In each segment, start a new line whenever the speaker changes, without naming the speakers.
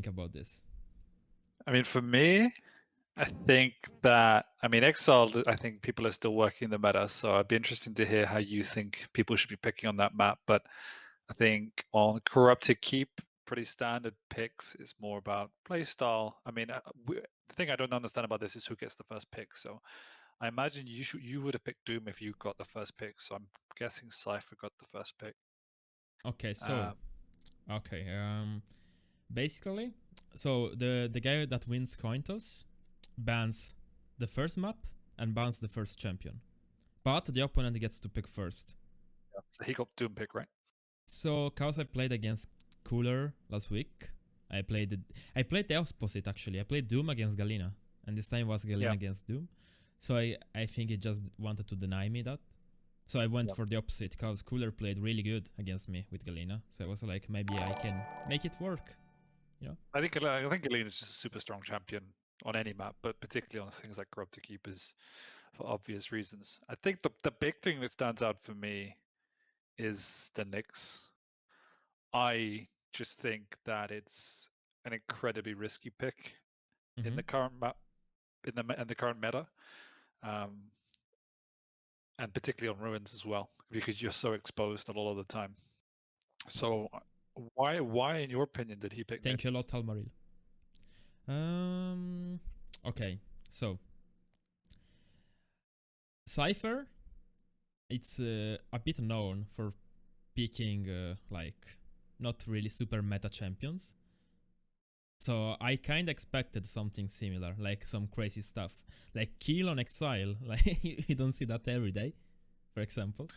think about this?
I mean, for me, I think that, Exiled, I think people are still working the meta, so I'd be interested to hear how you think people should be picking on that map. But I think on Corrupted Keep, pretty standard picks. It's more about playstyle. The thing I don't understand about this is who gets the first pick. So I imagine you would have picked Doom if you got the first pick. So I'm guessing Cypher got the first pick.
Okay, so basically, so the guy that wins coin toss bans the first map and bans the first champion, but the opponent gets to pick first.
So he got Doom pick, right?
So cause I played against Cooler last week, I played the opposite actually. I played Doom against Galina, and this time was Galina against Doom. So I think he just wanted to deny me that. So I went for the opposite, because Cooler played really good against me with Galina. So I was like, maybe I can make it work. You know?
I think Galina is just a super strong champion on any map, but particularly on things like Corrupted Keepers for obvious reasons. I think the big thing that stands out for me is the Nyx. I just think that it's an incredibly risky pick in the current map, in the current meta, and particularly on Ruins as well, because you're so exposed a lot of the time. So why in your opinion did he pick Nyx?
Thank you a lot, Talmaril. Okay, so Cypher, it's a bit known for picking like not really super meta champions. So I kind of expected something similar, like some crazy stuff, like Kill on Exile. Like you don't see that every day, for example.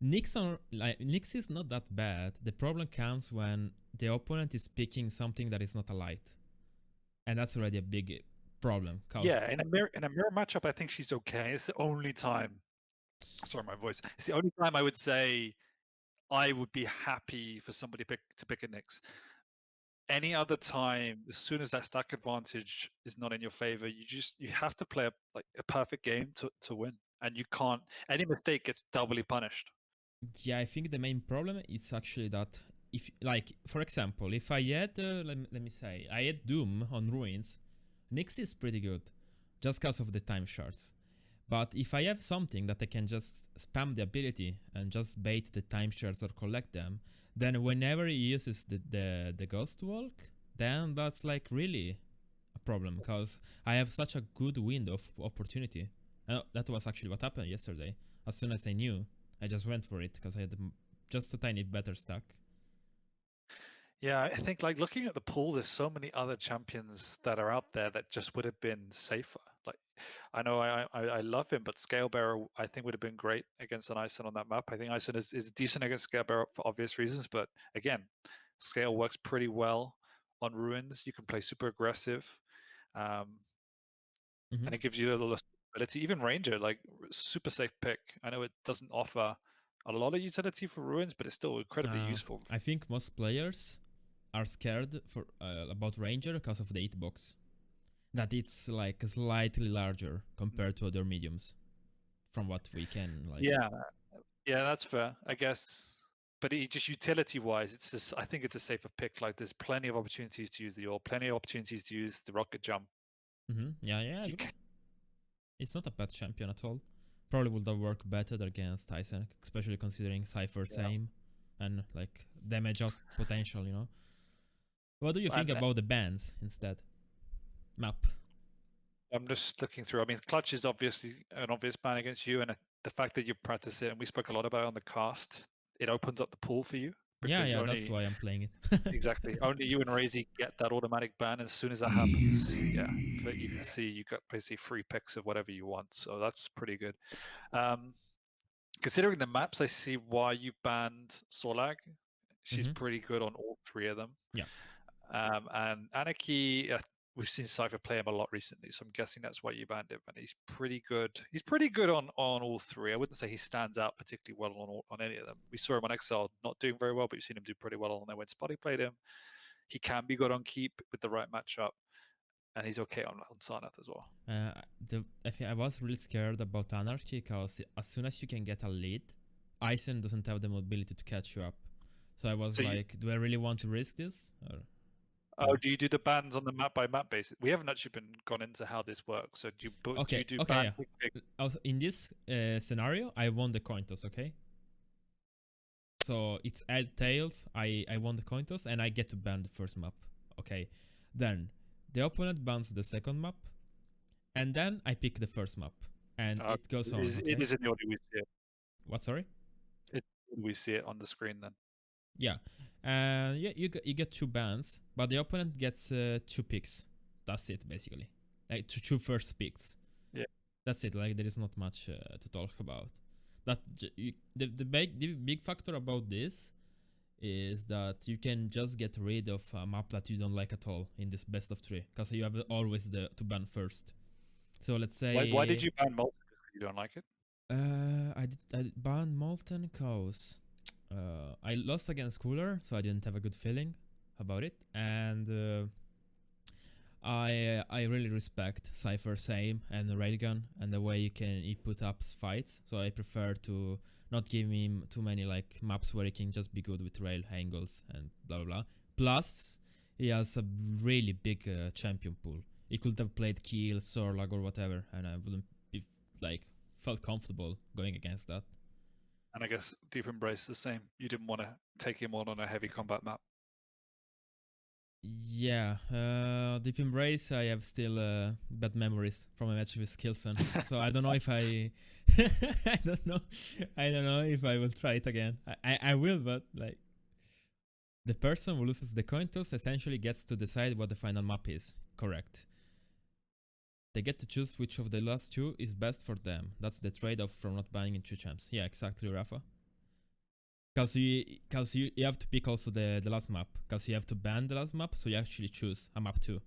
Nyx is not that bad. The problem comes when the opponent is picking something that is not a light, and that's already a big problem.
Yeah, in a mirror matchup, I think she's okay. It's the only time. Sorry, my voice. It's the only time I would say I would be happy for somebody to pick a Nyx. Any other time, as soon as that stack advantage is not in your favor, you have to play a perfect game to win, and you can't. Any mistake gets doubly punished.
Yeah, I think the main problem is actually that if, like, for example, if I had, let me say, I had Doom on Ruins, Nyx is pretty good, just because of the time shards. But if I have something that I can just spam the ability and just bait the time shards or collect them, then whenever he uses the Ghost Walk, then that's like really a problem, because I have such a good window of opportunity. That was actually what happened yesterday. As soon as I knew, I just went for it because I had just a tiny better stack.
Yeah, I think like looking at the pool, there's so many other champions that are out there that just would have been safer. Like, I know I love him, but Scalebearer I think would have been great against an Ison on that map. I think Ison is decent against Scalebearer for obvious reasons, but again, Scale works pretty well on Ruins. You can play super aggressive, and it gives you a little ability. Even Ranger, like super safe pick. I know it doesn't offer a lot of utility for Ruins, but it's still incredibly useful.
I think most players are scared for about Ranger because of the hitbox. That it's like slightly larger compared to other mediums, from what we can like.
Yeah, that's fair, I guess. But just utility-wise, it's just, I think it's a safer pick. Like, there's plenty of opportunities to use the orb, plenty of opportunities to use the rocket jump.
Yeah. It's not a bad champion at all. Probably would have worked better against Tyson, especially considering Cypher's aim and like damage out potential, you know. What do you think about the bans instead? Map.
I'm just looking through. I mean, Clutch is obviously an obvious ban against you, and the fact that you practice it, and we spoke a lot about it on the cast, it opens up the pool for you.
Yeah, that's why I'm playing it.
Exactly. Only you and Razy get that automatic ban. As soon as that happens, yeah, you can see you got basically free picks of whatever you want. So that's pretty good. Considering the maps, I see why you banned Solag. She's pretty good on all three of them.
Yeah.
And Anarchy, we've seen Cypher play him a lot recently, so I'm guessing that's why you banned him. And he's pretty good. He's pretty good on all three. I wouldn't say he stands out particularly well on any of them. We saw him on Exile not doing very well, but you've seen him do pretty well on there when Spotty played him. He can be good on Keep with the right matchup, and he's okay on Sarnath as well.
I was really scared about Anarchy because as soon as you can get a lead, Ison doesn't have the mobility to catch you up. So I was like, do I really want to risk this? Or?
Oh, do you do the bans on the map by map basis? We haven't actually gone into how this works. So do
Okay,
you do
okay,
ban
yeah. In this scenario, I won the coin toss, okay? So it's add tails, I won the coin toss, and I get to ban the first map, okay? Then the opponent bans the second map, and then I pick the first map, and it goes on, okay?
It is in the order we see it.
What, sorry?
We see it on the screen then.
Yeah, and yeah, you get 2 bans, but the opponent gets 2 picks. That's it, basically. Like 2 first picks.
Yeah.
That's it. Like there is not much to talk about. That the big factor about this is that you can just get rid of a map that you don't like at all in this best of 3, because you have always to ban first. So let's say.
Why did you ban Molten? You don't like it?
I banned Molten cause I lost against Cooler, so I didn't have a good feeling about it, and I really respect Cypher's aim and Railgun and the way he put up fights. So I prefer to not give him too many like maps where he can just be good with rail angles and blah blah blah. Plus, he has a really big champion pool. He could have played Kiel, Sorlag or whatever, and I wouldn't be like felt comfortable going against that.
And I guess Deep Embrace the same. You didn't want to take him on a heavy combat map.
Yeah, Deep Embrace, I have still bad memories from a match with Skillson. So I don't know if I I don't know if I will try it again. I will, but like the person who loses the coin toss essentially gets to decide what the final map is. Correct. They get to choose which of the last 2 is best for them. That's the trade-off from not buying in 2 champs. Yeah, exactly, Rafa. Because you have to pick also the last map. Because you have to ban the last map, so you actually choose a map 2.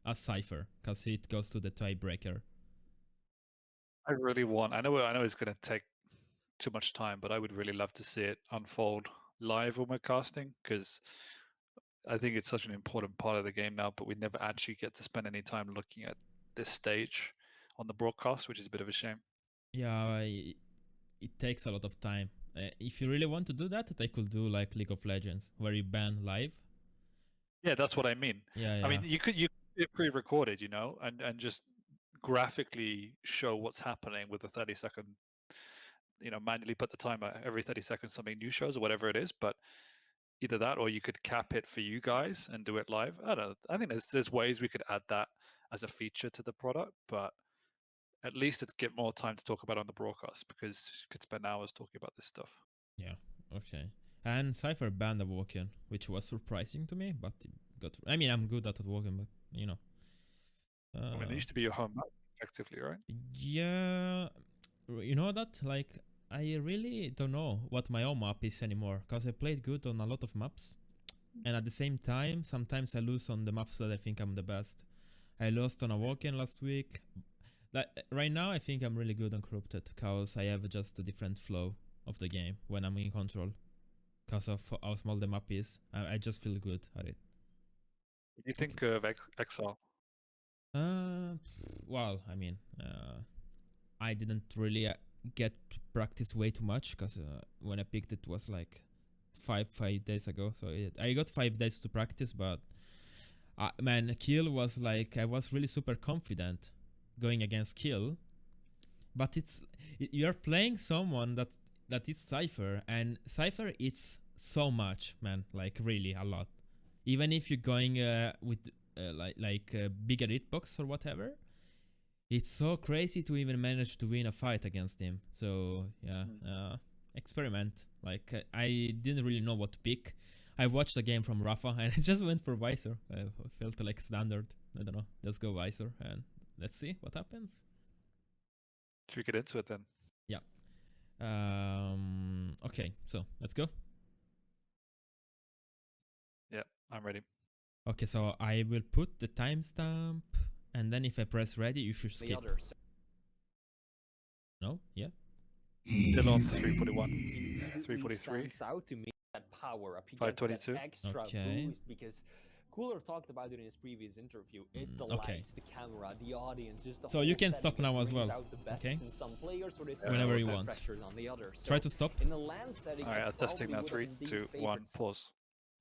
As Cypher. Because it goes to the tiebreaker.
I really want... I know it's going to take too much time, but I would really love to see it unfold live when we're casting, because I think it's such an important part of the game now, but we never actually get to spend any time looking at this stage on the broadcast, which is a bit of a shame.
Yeah, it takes a lot of time. If you really want to do that, they could do like League of Legends, where you ban live.
Yeah, that's what I mean.
Yeah.
I mean, you could pre-recorded, and just graphically show what's happening with a 30-second, manually put the timer every 30 seconds, something new shows or whatever it is. But either that, or you could cap it for you guys and do it live. I don't know. I think there's ways we could add that as a feature to the product, but at least it'd get more time to talk about on the broadcast, because you could spend hours talking about this stuff.
Yeah. Okay. And Cypher banned Awoken, which was surprising to me, but it got. I mean, I'm good at Awoken, but you know.
I mean, it used to be your home map, effectively, right?
Yeah, you know that, like, I really don't know what my own map is anymore, because I played good on a lot of maps, and at the same time, sometimes I lose on the maps that I think I'm the best. I lost on Awoken last week. Right now, I think I'm really good on Corrupted, because I have just a different flow of the game when I'm in control, because of how small the map is. I just feel good at it.
What do you think of Exile?
Well, I mean, I didn't really get to practice way too much, because when I picked it was like 5 days ago, so I got 5 days to practice, but man, Kill was like, I was really super confident going against Kill, but you're playing someone that is Cypher, and Cypher it's so much, man, like really a lot. Even if you're going with bigger hitbox or whatever, it's so crazy to even manage to win a fight against him. So yeah, experiment. Like I didn't really know what to pick. I watched the game from Rafa and I just went for Visor. I felt like standard. I don't know, just go Visor and let's see what happens.
Should we get into it then?
Yeah. Okay, so let's go.
Yeah, I'm ready.
Okay, so I will put the timestamp, and then if I press ready, you should skip. No? Yeah?
Still on 341, 343.
Out to me that power,
522.
Extra
Okay.
boost, because Cooler talked about it in his previous interview. It's the
okay.
lights, the camera, the audience, just the
so
whole
you can
set
stop now as well. Okay.
Some players,
whenever you want.
On the others. So
try to stop.
in the LAN setting,
Alright, I'm testing now. 3, 2, 1, pause.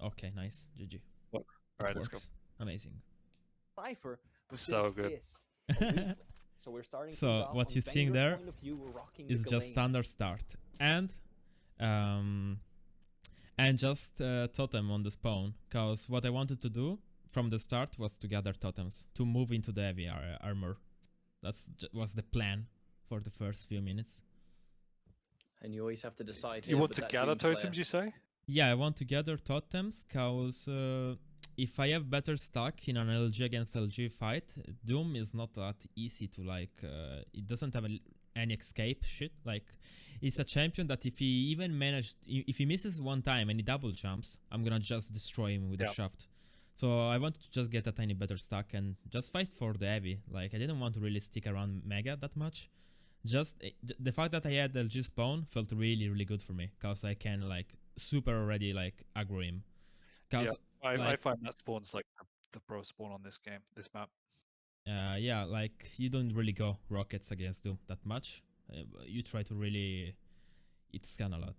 Okay, nice. GG.
Alright, let's go.
Amazing.
Cypher, but
So
this
good.
is a weakling. So we're starting
So
things off
what
on
you're seeing
Vengeur's
there
point of view, we're rocking the
is just
Galane.
standard start and just totem on the spawn, because what I wanted to do from the start was to gather totems to move into the heavy armor. Was the plan for the first few minutes.
And you always have to decide here
You want
with
to
that
gather
Doomslayer.
totems, you say?
Yeah, I want to gather totems, because if I have better stack in an LG against LG fight, Doom is not that easy to like, it doesn't have any escape shit. Like, it's a champion that if he even if he misses one time and he double jumps, I'm gonna just destroy him with a shaft. So I wanted to just get a tiny better stack and just fight for the heavy. Like, I didn't want to really stick around Mega that much. Just the fact that I had LG spawn felt really good for me, because I can like super already like aggro him.
Yeah, I
like-
find that spawn's like the pro spawn on this game, this map.
yeah, like you don't really go rockets against Doom that much. You try to really, it's kind of a lot.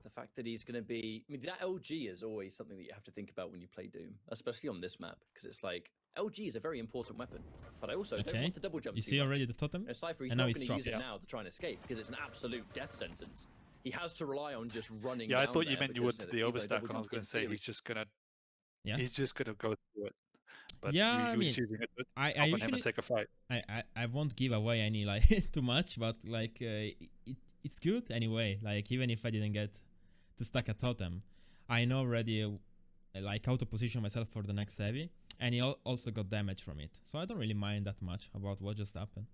The fact that he's going to be... I mean, that LG is always something that you have to think about when you play Doom, especially on this map, because it's like, LG is a very important weapon, but I also don't
Okay,
want to double jump
you
too
see
much.
already the totem?
And Cypher, he's
And
not
now
going
he's
to use
dropped.
it now to try and escape, because it's an absolute death sentence. He has to rely on just running
Yeah, I
down
thought you
there
meant you would
because,
to the
even though
overstack,
double
and I was
jump
going
in
to say
theory-
he's just gonna go through it. But
Yeah,
he was choosing it to
I
stop on him
usually-
and take a fight.
I won't give away any like too much, but like it's good anyway. Like, even if I didn't get to stack a totem, I know already like how to position myself for the next heavy, and he also got damage from it, so I don't really mind that much about what just happened.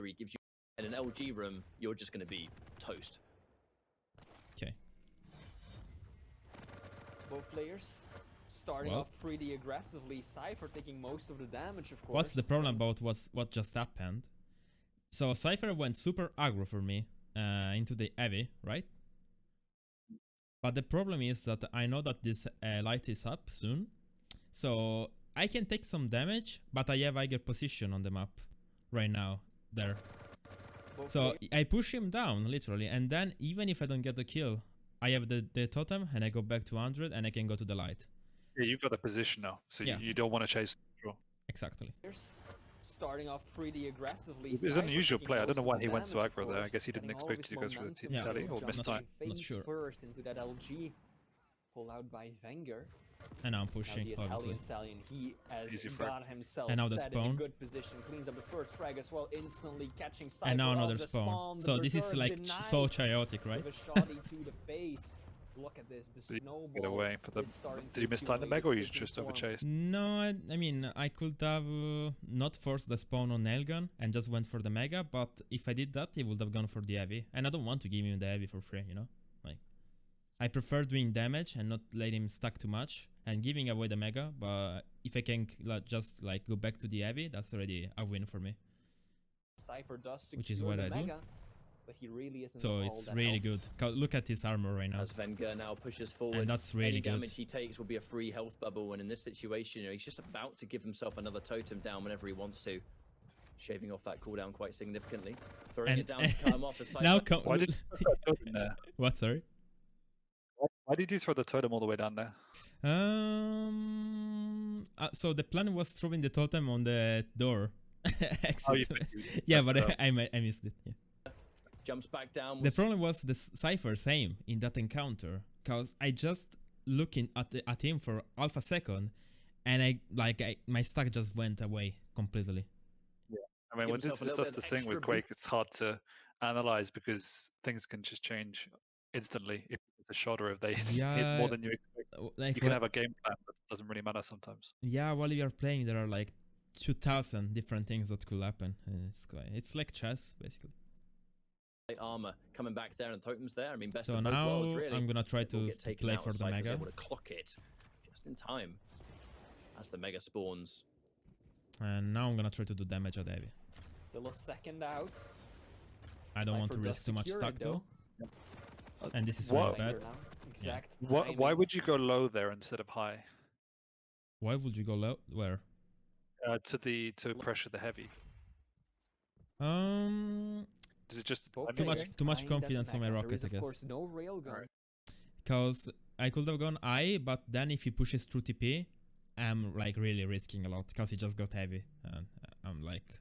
He gives you... In an LG room, you're just going to be toast.
Okay.
Both players starting
Well.
off pretty aggressively. Cypher taking most of the damage, of course.
What's the problem about what just happened? So Cypher went super aggro for me into the heavy, right? But the problem is that I know that this light is up soon, so I can take some damage, but I have higher position on the map right now there.
Both
So
players-
I push him down literally, and then even if I don't get the kill, I have the totem and I go back to 100 and I can go to the light.
Yeah, you've got a position now, so
Yeah.
you don't want to chase. Sure.
Exactly.
starting off pretty aggressively.
He's an
Cypher
unusual
taking
player. I don't know
most
why
of
he
the
went so
damage, of
aggro there. I
course,
guess he didn't
getting all of
expect
his
you guys to go
momentum,
Yeah.
tally or
jumping
miss time.
Not
face
sure.
first into that LG. Pulled out by Venger.
And now I'm
Now
pushing,
the
obviously.
Italian stallion, he has
Easy frag.
got himself
And now the
set in a
spawn.
good position, cleans up the first frag as well, instantly catching Cypher
And now
off
another
the
spawn.
The
So this is
berserk
like so
denied
chaotic, right?
with a shoddy to the face. Look at this, the
Did he
snowball.
Get away for the.
is starting
Did you
to
miss time the
accumulate
mega, or you
its
just
different forms.
overchased?
No, I mean, I could have not forced the spawn on Elgon and just went for the mega, but if I did that, he would have gone for the heavy. And I don't want to give him the heavy for free, you know? Like, I prefer doing damage and not let him stack too much and giving away the mega, but if I can just like go back to the heavy, that's already a win for me.
Cypher does secure
Which is
the
what I do.
mega, but he really isn't
So
all
it's
that
really
healthy.
good. Look at his armor right now.
As Wenger now pushes forward,
And that's really
any
good.
damage he takes will be a free health bubble, and in this situation, you know, he's just about to give himself another totem down whenever he wants to, shaving off that cooldown quite significantly, throwing
And
it down to cut him off. As
now
Cypher-
Why did you throw that totem there?
What, sorry?
Why did you throw the totem all the way down there?
So the plan was throwing the totem on the door. Exit.
Oh, you
Yeah, but
messed it up.
I missed it. Yeah.
jumps back down.
The problem was the Cypher same in that encounter, cause I just looking at him for half a second, and my stack just went away completely.
I mean,
Give
when
himself a little
that's
bit
the
of
thing
extra
with Quake. It's hard to analyze because things can just change instantly if it's a shot or if they hit
Yeah,
more than you expect.
Like
You can have a game plan, but it doesn't really matter sometimes.
yeah, while you're playing, there are like 2,000 different things that could happen. And it's like chess basically.
armor coming back there and totems there. I mean, best
So
of both
now
worlds, really.
I'm gonna try
It will
to
get taken
play
out
for
as
the
Cypher's
mega,
able to clock it just in time as the mega spawns.
and now I'm gonna try to do damage at heavy.
Still a second out.
I don't want to
Cypher does
risk too much
secure
stack
it,
though,
Uh,
and this is
what-
really
Venger
bad.
now, Exact
Why
timing.
would you go low there instead of high?
Why would you go low? Where?
To pressure the heavy. Is it just
Both
Too much-
players
too much
eyeing that
confidence on my
mega.
rocket,
There is,
I
of course,
guess.
no railgun.
Alright.
Cause I could have gone I, but then if he pushes through TP, am like really risking a lot because he just got heavy, and I'm like,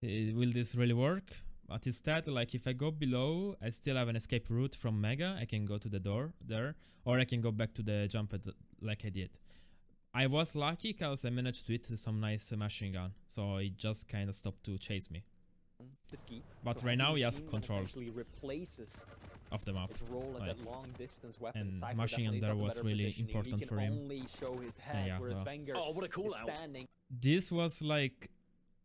will this really work? But instead, like if I go below, I still have an escape route from Mega. I can go to the door there, or I can go back to the jump like I did. I was lucky because I managed to hit some nice machine gun, so it just kind of stopped to chase me.
The key.
But
So
right now
heavy
he has
machine gun
control
essentially replaces
of the map.
its role as
like-
a long-distance weapon.
and
Cypher
machine gun
definitely
there
got the
was
better
really
positioning.
important
he
for
can
him.
only show his head,
yeah,
whereas
well.
Wenger
Oh, what a call
is
out.
standing.
This was like,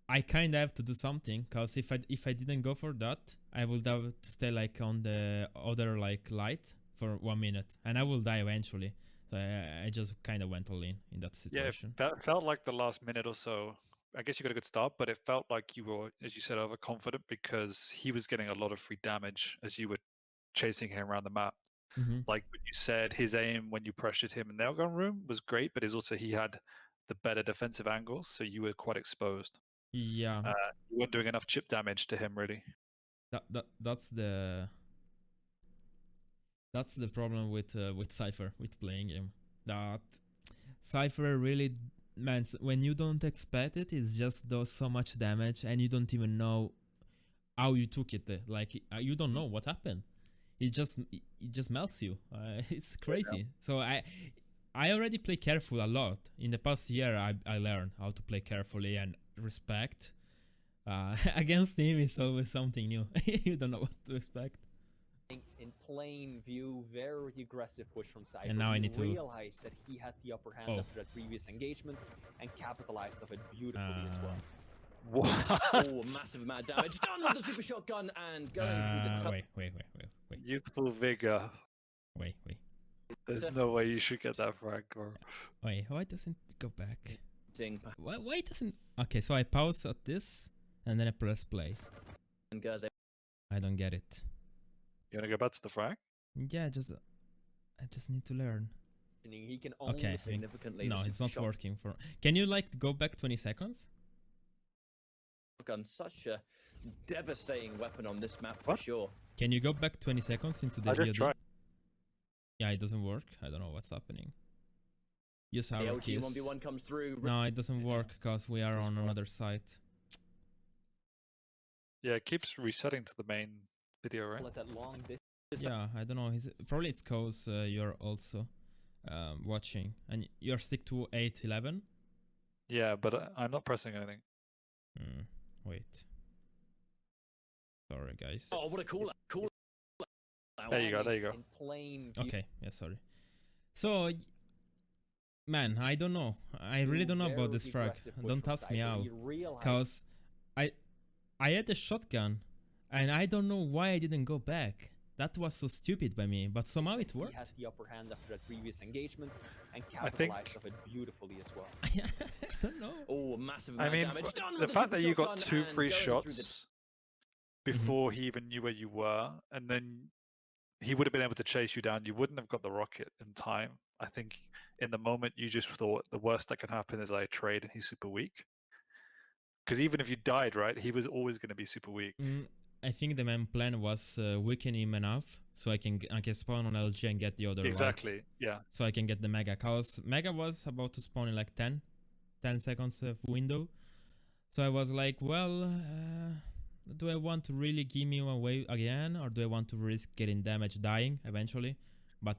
I kind of have to do something, because if I didn't go for that, I would have to stay like on the other like light for 1 minute, and I will die eventually. So I just kind of went all in that situation.
Yeah, that felt like the last minute or so. I guess you got a good start, but it felt like you were, as you said, overconfident because he was getting a lot of free damage as you were chasing him around the map.
Mm-hmm.
Like what you said, his aim when you pressured him in the outgun room was great, but he had the better defensive angles, so you were quite exposed.
Yeah,
You weren't doing enough chip damage to him, really.
that's the problem with Cypher, with playing him. That Cypher really, man, when you don't expect it, it just does so much damage, and you don't even know how you took it. Like you don't know what happened. It just melts you. It's crazy.
Yeah.
So I already play careful a lot. In the past year, I learned how to play carefully and respect. Against him is always something new. You don't know what to expect.
In plain view, very aggressive push from Cypher.
And now I
He
need to-
realized that he had the upper hand
Oh.
after that previous engagement and capitalized off it beautifully as well.
What?
Oh, massive amount of damage done with the super shotgun and going through the top.
Wait.
Youthful vigor.
Wait.
There's no way you should get that frag, bro.
Wait, why doesn't it go back?
Ding.
Why doesn't... Okay, so I pause at this, and then I press play.
And goes
I don't get it.
You want to go back to the frag?
Yeah, I just need to learn.
He can only
Okay.
significantly.
No,
the
it's
super
not working for... Can you like go back 20 seconds?
shotgun, such a devastating weapon on this map for
What?
sure.
Can you go back 20 seconds into the
I just
VOD?
tried.
Yeah, it doesn't work. I don't know what's happening. Use
The
our
LG
keys.
1v1 comes through.
No, it doesn't work because we are on another site.
Yeah, it keeps resetting to the main video, right?
Plus that long distance.
Yeah, I don't know. Probably it's cause you're also watching and you're stick to 8:11.
Yeah, but I'm not pressing anything.
Wait. Sorry, guys.
Oh, what a cool
There you go, there you go.
In plain view.
Okay, yeah, sorry. So, man, I don't know. I really don't know about this frag. Don't ask me how. Cause I had a shotgun, and I don't know why I didn't go back. That was so stupid by me, but somehow it
He
worked.
had the upper hand after that previous engagement and
I think-
capitalized off it beautifully as well.
I don't know.
Oh, massive
I
amount
mean,
of damage done
the
with
fact
super
that you got
shotgun
2
and
free
going through the
shots before he even knew where you were, and then he would have been able to chase you down. You wouldn't have got the rocket in time. I think in the moment you just thought the worst that can happen is I trade and he's super weak. Because even if you died, right, he was always going to be super weak.
I think the main plan was weaken him enough so I can spawn on LG and get the other
Exactly.
light,
Yeah.
so I can get the Mega. Cause Mega was about to spawn in like 10 seconds of window. So I was like, well, do I want to really give him away again, or do I want to risk getting damage, dying eventually? But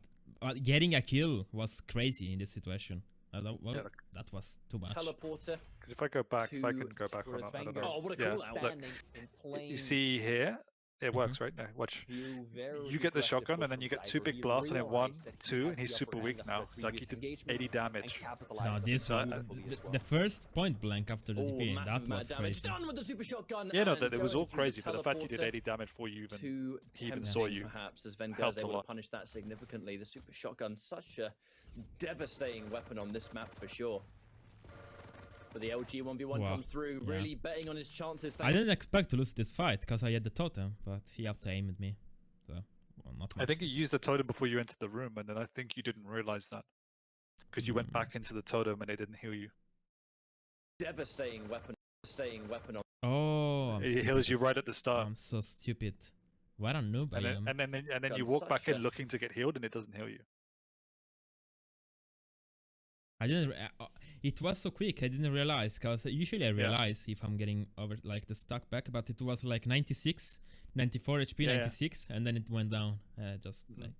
getting a kill was crazy in this situation. Well,
Yeah.
that was too much.
teleporter.
Because if I go back, if I
To-
can go back on
whereas
it, I don't
Wenger-
know.
Oh, what a
Yeah,
cool out.
look,
Standing in plain
you see here, it
Mhm.
works, right? No, watch.
view, very
You get the
aggressive
shotgun,
push
and then
from
you get 2
Cypher.
big
He
blasts, and then 1,
realized that he
2,
had
and he's
the
super
upper
weak
hand
now.
after that
Like he
previous
did
engagement
80
and
damage.
capitalized
No,
off it
this one,
beautifully as well.
the first point blank after the
Oh,
DP,
massive
that
amount
was
of damage
crazy.
done with the super shotgun.
Yeah, no,
and
it was
going
all
through
crazy, but the fact you did
teleporter
80 damage before you even
to
he even saw
tempting,
you
perhaps, as Wenger is
helped a
able
lot.
to punish that significantly. The super shotgun, such a devastating weapon on this map for sure. But the LG 1v1
Wow.
comes through,
Yeah.
really betting on his chances.
I didn't expect to lose this fight because I had the totem, but he auto-aimed me. So, well, not much.
I think you used the totem before you entered the room, and then I think you didn't realize that because you went back into the totem and they didn't heal you.
Devastating weapon on.
Oh, I'm
It heals you
stupid.
right at the start,
I'm so stupid. What a noob I am.
and then you
Done
walk back
such
in
a-
looking to get healed, and it doesn't heal you.
I didn't. It was so quick. I didn't realize because usually I realize if I'm getting over like the stock back, but it was like 96, 94 HP, 96, and then it went down. Just like.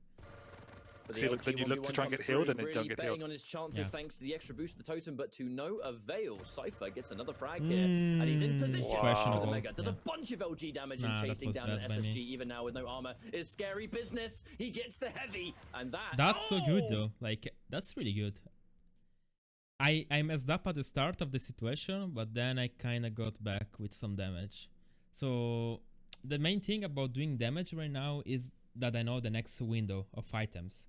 But
See, look, then you look to try and get healed, and it don't
really
get
betting
healed.
on his chances
Yeah.
thanks to the extra boost of the totem, but to no avail. Cypher gets another frag here, and he's in position.
Wow.
Questionable.
The Mega does
Yeah.
a bunch of LG damage
Nah,
and
that
chasing
was
down
bad
an
by
SSG
me.
even now with no armor is scary business. He gets the heavy, and
That's so good though. Like that's really good. I messed up at the start of the situation, but then I kind of got back with some damage. So the main thing about doing damage right now is that I know the next window of items.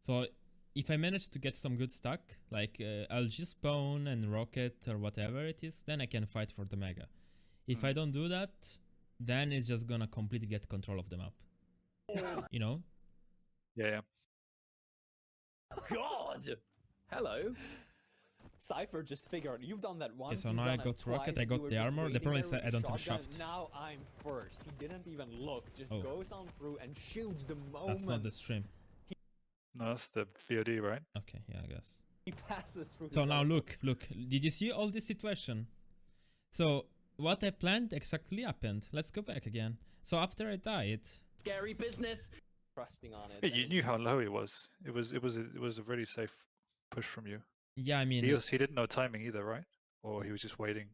So if I manage to get some good stack, like LG spawn and rocket or whatever it is, then I can fight for the mega. If I don't do that, then it's just gonna completely get control of the map. You know?
Yeah.
God! Hello.
Cypher just figured you've done that once.
so
you've
now
done
I
it
got
twice,
rocket, I
you
got
were
the
just
armor. The
waiting
problem
there
is
with
I don't have
shotgun.
shaft.
Now I'm first. He didn't even look. Just
Oh.
goes on through and shoots the moment.
That's not the stream.
No, that's the VOD, right?
Okay, yeah, I guess.
He passes through.
So
the
now
teleport.
look. Did you see all this situation? So what I planned exactly happened. Let's go back again. So after I died,
Scary business.
Trusting on it.
Yeah,
and
you
it-
knew how low he was. It was a really safe push from you.
yeah, I mean,
He didn't know timing either, right? Or he was just waiting.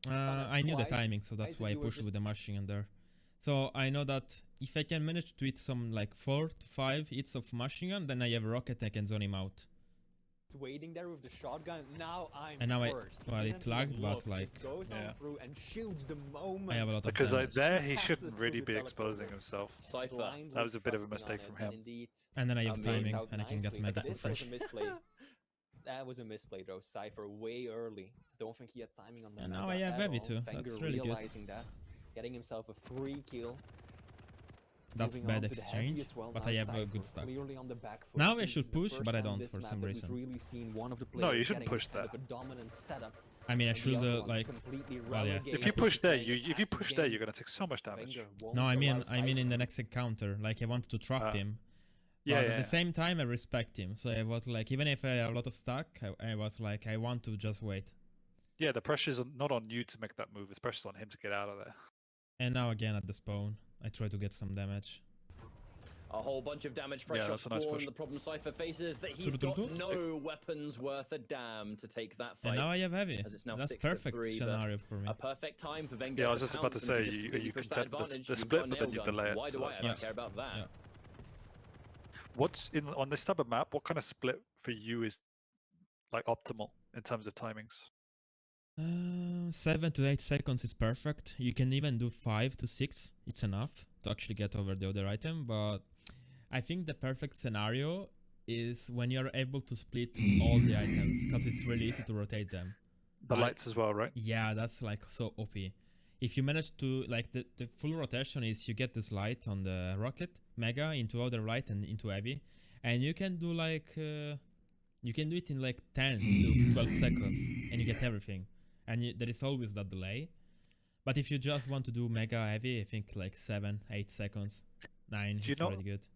I knew the
twice,
timing, so that's
twice
why I
you were
pushed
just-
with the machine gun there. So I know that if I can manage to hit some like 4 to 5 hits of machine gun, then I have a rocket, I can zone him out.
waiting there with the shotgun. Now I'm
And now
first. He
well, it
didn't even
lagged, but,
look, just
like,
goes
Yeah.
on through and shoots the moment.
I have a lot of
Because like
damage.
there, he
Passes
shouldn't
through
really
the
be
teleporter.
exposing himself.
Cypher.
Blindly
That was a bit of a
trusting on
mistake
it,
from
and
him.
Indeed,
And then I have
Amazing.
timing,
out
and I can get
nicely,
mega
but
for
this
free.
was a misplay. That was a misplay though. Cypher way early. Don't think he had timing on the
And now
mega
I have
at
heavy
all.
too.
Wenger
That's really good.
realizing that, getting himself a free kill.
That's
Moving
bad
on to the heavy
exchange,
as well.
but
Now
I have a
Cypher
good stack.
clearly on the back foot.
Now I
This
should
is the
push,
first
but I
time
don't
this
for
map
some
that we've
reason.
really seen one of the
No, you
players
shouldn't
getting
push
kind
that.
of a dominant setup.
I mean, I
and the
should
other one
like.
completely
well, yeah.
relegated
If you
to
push there,
playing
if you
as a
push there,
game.
you're gonna take so much damage.
Wenger won't
No, I mean
allow
in
Cypher
the next encounter. Like I wanted to trap him.
Yeah,
But
yeah,
at the
yeah.
same time, I respect him. So I was like, even if I had a lot of stack, I was like, I want to just wait.
Yeah, the pressure's not on you to make that move. It's pressure's on him to get out of there.
And now again at the spawn, I try to get some damage.
A whole bunch of damage fresh
Yeah,
off
that's a nice
spawn.
push.
The problem Cypher faces that he's got no weapons worth a damn to take that fight.
And now I have heavy.
As it's now
That's
6 to
perfect
3, but
scenario for me.
A perfect time for Wenger
Yeah, I was
to
just about to
pounce and
say,
just
you
completely push that
contend
advantage.
the
You've
split,
got a
but then
nail
you
gun.
delay it.
Why
so
do I
that's
actually
nice.
care about that?
Yeah.
What's in on this type of map? What kind of split for you is like optimal in terms of timings?
7 to 8 seconds is perfect. You can even do 5 to 6. It's enough to actually get over the other item. But I think the perfect scenario is when you're able to split all the items, because it's really easy to rotate them.
The lights as well, right?
Yeah, that's like so OP. If you manage to, like, the full rotation is you get this light on the rocket, mega, into other light and into heavy. And you can do like, you can do it in like 10 to 12 seconds and you get everything. And there is always that delay. But if you just want to do mega heavy, I think like 7, 8 seconds, 9,
Do you
it's
know-
already good.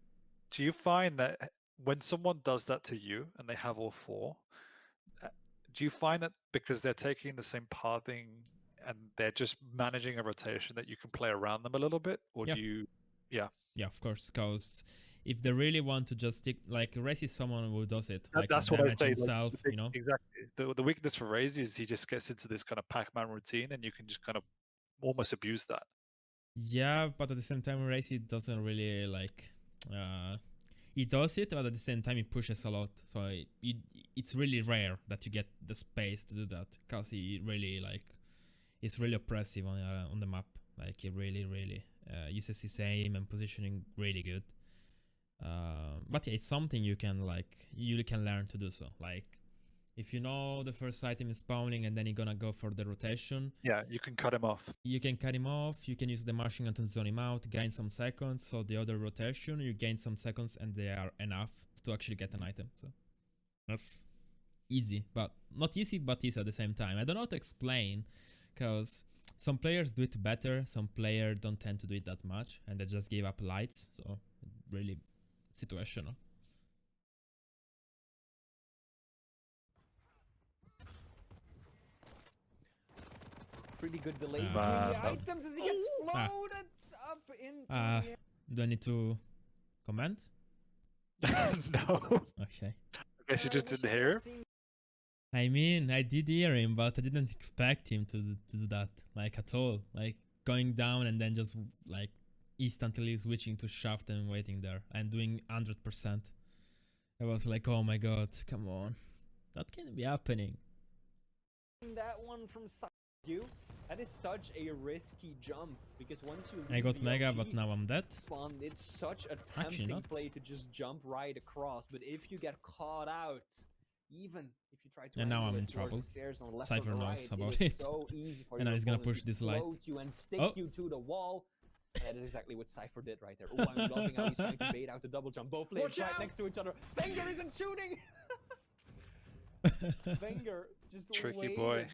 Do you find that when someone does that to you and they have all four, do you find that because they're taking the same pathing and they're just managing a rotation that you can play around them a little bit? Or
Yeah.
do you,
Yeah, of course, because if they really want to just stick, like Race is someone who does it,
That-
like
that's what I
damage
say. Like,
himself,
the big-
you know.
Exactly. The weakness for Raze is he just gets into this kind of Pac-Man routine, and you can just kind of almost abuse that.
Yeah, but at the same time, Race doesn't really like. He does it, but at the same time, he pushes a lot. So it's really rare that you get the space to do that, because he really like, it's really oppressive on the map. Like he really uses his aim and positioning really good. But yeah, it's something you can learn to do so. Like if you know the first item is spawning and then you're gonna go for the rotation,
Yeah, you can cut him off.
you can cut him off, you can use the machine gun to zone him out, gain some seconds. So the other rotation, you gain some seconds and they are enough to actually get an item. So that's easy, but not easy, but easy at the same time. I don't know how to explain, because some players do it better, some players don't tend to do it that much, and they just give up lights. So really situational.
Pretty good delay
Ah.
between the
Man.
items as he gets
Ah.
floated up into
Ah.
the air.
Do I need to comment?
No.
Okay.
I guess you just didn't hear.
I mean, I did hear him, but I didn't expect him to do that, like at all. Like going down and then just like instantly switching to shaft and waiting there and doing 100%. I was like, oh my god, come on, that can't be happening.
That one from you. That is such a risky jump because once you
I
leave
got
the
mega,
LG
but now I'm dead.
spawn, it's such a
Actually
tempting
not.
play to just jump right across. But if you get caught out, even if you try to
And now
angle
I'm
it
in
towards
trouble.
the stairs on the left
Cypher
or the
knows
right,
about
it is
it.
so easy for
And now
your
he's gonna
opponent
push
to
this light.
float you and stick
Oh.
you to the wall. That is exactly what Cypher did right there. Oh, I'm loving how he's trying to bait out the double jump. Both players
Watch
right
out!
next to each other. Wenger isn't shooting. Wenger just
Tricky
waited
boy.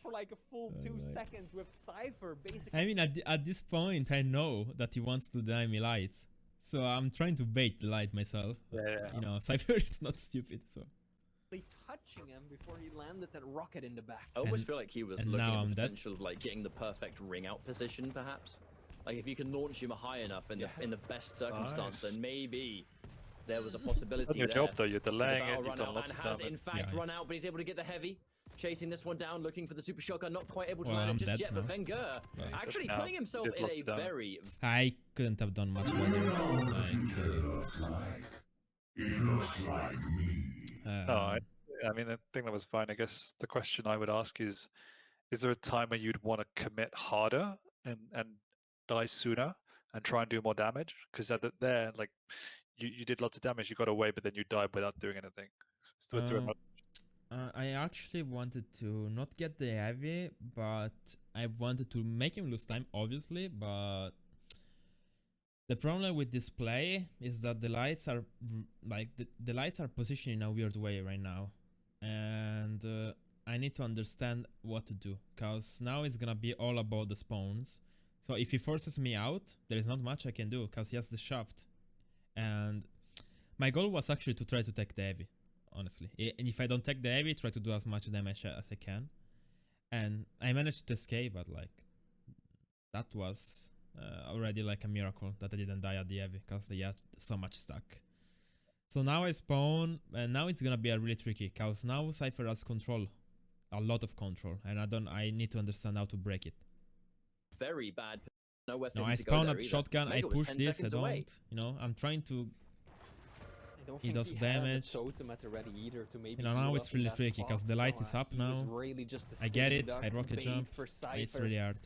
for like a full 2
my-
seconds with Cypher basically.
I mean, at this point, I know that he wants to deny me lights, so I'm trying to bait the light myself.
Yeah.
You know, Cypher is not stupid, so.
touching him before he landed that rocket in the back.
I almost
And-
feel like he was
and
looking
now
at
I'm
the
dead.
potential of like getting the perfect ring out position, perhaps. Like if you can launch him high enough in the best circumstance,
Nice.
then maybe there was a possibility
Done your
there.
job though. You're
The
delaying
battle
it. You've
run
done
out
lots
and
of
has
damage.
in fact
Yeah.
run out, but he's able to get the heavy. Chasing this one down, looking for the super shotgun, not quite able to
Well,
land
I'm
it just
dead
yet,
now.
but Wenger
Yeah.
actually
Now,
putting himself
did
in
lots
a
of damage.
very
I couldn't have done much better.
No, I mean, I think that was fine. I guess the question I would ask is there a time where you'd want to commit harder and die sooner and try and do more damage? Because there, like, you did lots of damage, you got away, but then you died without doing anything. Still through another-
I actually wanted to not get the heavy, but I wanted to make him lose time, obviously, but the problem with this play is that the lights are like the lights are positioned in a weird way right now, and I need to understand what to do, because now it's gonna be all about the spawns. So if he forces me out, there is not much I can do, because he has the shaft, and my goal was actually to try to take the heavy, honestly. And if I don't take the heavy, try to do as much damage as I can, and I managed to escape, but like that was already like a miracle that I didn't die at the heavy, because they had so much stuck. So now I spawn, and now it's gonna be a really tricky, because now Cypher has control, a lot of control, and I need to understand how to break it.
very bad. Nowhere for
No,
him
I
to go
spawn
there
at
either.
shotgun, I
Mega was
push
10
this, I
seconds away.
don't, you know, I'm trying to,
I don't
He
think
does
he had
damage.
the totem at the ready either to maybe
You know,
heal
now
up
it's
in
really
that
tricky, 'cause
spot,
the light
so,
is up
he was
now.
really just a
I get
sitting
it,
duck
I rocket
bait
jump,
for
it's
Cypher,
really hard.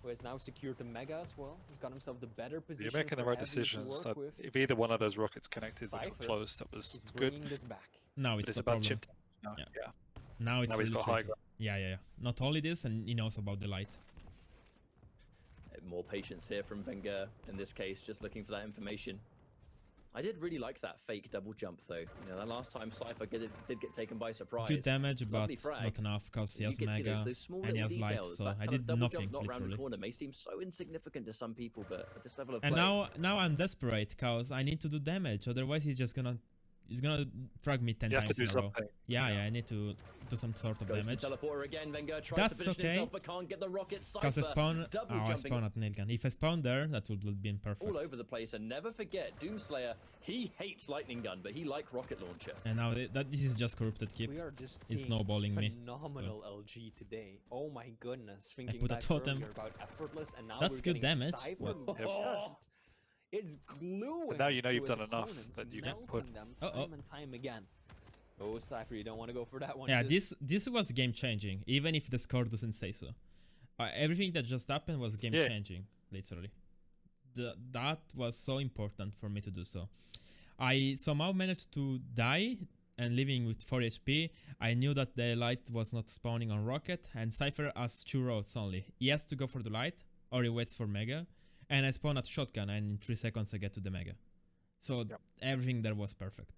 who has now secured the mega as well. He's got himself the better position.
You're making the
for
right
Heavy to
decisions.
work
That
with.
if either one of those rockets connected, which
Cypher
were close, that was
He's
good.
bringing this back.
Now
But
it's
it's
the
about
problem.
chip now.
Yeah.
Yeah.
Now it's
Now he's
really
got high
tricky. Yeah. Not only this, and he knows about the light.
More patience here from Wenger in this case, just looking for that information. I did really like that fake double jump though. You know, that last time Cypher did get taken by surprise.
Good damage, but
Lovely frag.
not enough, because he
You
has
could see
mega,
those small
and he
little
has light,
details,
so
that
I
kind of
did
double
nothing,
jump not round the
literally.
corner may seem so insignificant to some people, but at this level of
And
play,
now I'm desperate, because I need to do damage, otherwise he's gonna frag me 10
You have to
times
do
in a row.
something.
Yeah, I need to do some sort of
goes for
damage.
the teleporter again. Wenger tries
That's
to position
okay.
himself, but can't get the rocket.
Because I
Cypher
spawn,
double
I
jumping
spawn at nailgun. If I spawn there, that would have been perfect.
all over the place. And never forget, Doomslayer, he hates lightning gun, but he likes rocket launcher.
And now this is just corrupted keep.
We are just
It's
seeing
snowballing me.
phenomenal LG today. Oh my goodness! Thinking
put a
back
totem.
earlier about effortless, and now
That's
we're
good
getting
damage.
Cypher
Well,
just, it's gluing.
But now you know
to
you've
his
done enough,
opponents,
that you can
melting
put-
them
Uh-oh.
time and time again. Oh, Cypher, you don't want to go for that one.
Yeah,
Just
this was game changing, even if the score doesn't say so. Everything that just happened was game
Yeah.
changing, literally. That was so important for me to do so. I somehow managed to die and living with 4 HP. I knew that the light was not spawning on rocket, and Cypher has 2 routes only. He has to go for the light, or he waits for mega, and I spawn at shotgun, and in 3 seconds I get to the mega. So
Yep.
everything there was perfect.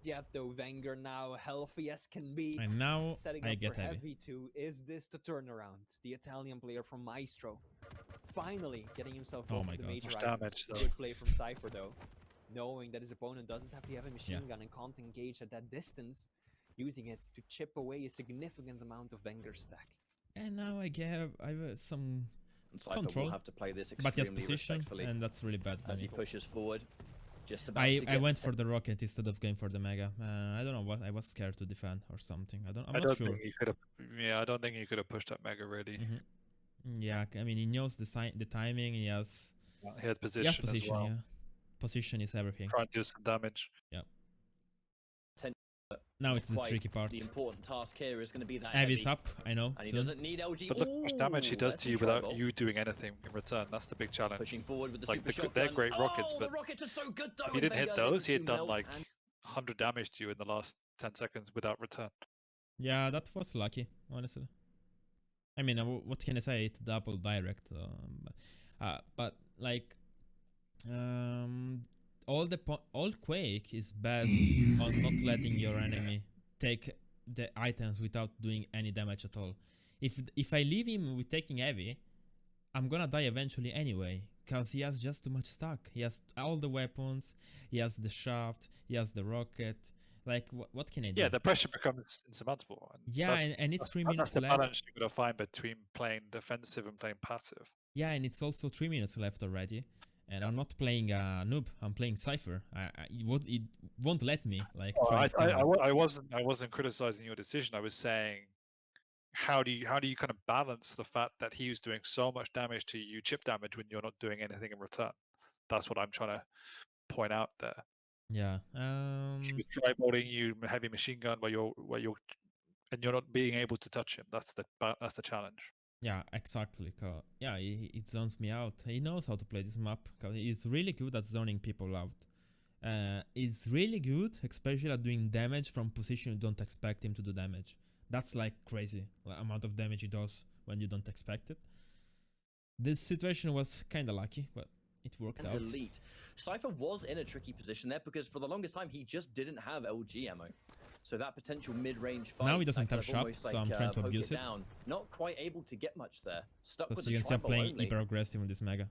yet though, Wenger now healthy as can be.
And now
Setting
I
up
get
for
heavy.
Heavy 2. Is this the turnaround? The Italian player from Maestro finally getting himself
Oh
over
my
the
God.
major
Much
item.
damage, though.
Good play from Cypher though, knowing that his opponent doesn't have the heavy machine gun and can't engage at that distance, using it to chip away a significant amount of Wenger's stack.
And now I have some
And Cypher
control,
will have to play this
but he has
extremely
position,
respectfully
and that's really bad by
as he
me.
pushes forward. Just about
I
to get
went for the rocket instead of going for the mega. I don't know what, I was scared to defend or something. I'm
I
not
don't
sure.
think he could have. Yeah, I don't think he could have pushed that mega really.
Yeah, I mean he knows the timing. He has
He had position, as well.
Yeah. Position is everything.
Trying to do some damage.
Now it's the
Quite
tricky part.
The important task here is going to be that
Heavy's
heavy.
up, I know.
And he
Soon.
doesn't need LG.
But look how much damage he
Ooh,
does
that's
to
a
you
try
without
goal.
you doing anything in return. That's the big challenge.
Pushing forward with the
Like,
super
they're
shotgun.
great rockets,
Oh,
but
the rockets are so good though.
If you
and
didn't hit
Vengeur's able
those, he
to
had done
melt
like
and
100 damage to you in the last 10 seconds without return.
Yeah, that was lucky, honestly. I mean, what can I say? It's double direct. But like, all Quake is best on not letting your enemy take the items without doing any damage at all. If I leave him with taking heavy, I'm gonna die eventually anyway, cause he has just too much stock. He has all the weapons, he has the shaft, he has the rocket. Like, what can I do?
Yeah, the pressure becomes insurmountable. And
Yeah, and it's 3 minutes
that's the
left.
balance you gotta find between playing defensive and playing passive.
Yeah, and it's also 3 minutes left already. And I'm not playing a noob, I'm playing Cypher. It won't let me, like, try to cover.
I wasn't criticizing your decision. I was saying, how do you kind of balance the fact that he was doing so much damage to you, chip damage, when you're not doing anything in return? That's what I'm trying to point out there.
Yeah.
He was try-boarding you heavy machine gun while you're and you're not being able to touch him. That's the challenge.
Yeah, exactly. Yeah, it zones me out. He knows how to play this map. Cause he's really good at zoning people out. He's really good, especially at doing damage from position you don't expect him to do damage. That's like crazy, the amount of damage he does when you don't expect it. This situation was kind of lucky, but it worked out.
delete. Cypher was in a tricky position there because for the longest time he just didn't have LG ammo. So that potential mid-range fight.
Now he doesn't
that
have
kind of
shaft,
almost
so I'm trying to
poke
abuse it.
Down. Not quite able to get much there. Stuck with
Because
the
you can see I'm
tribal
playing
only.
hyper aggressive on this mega.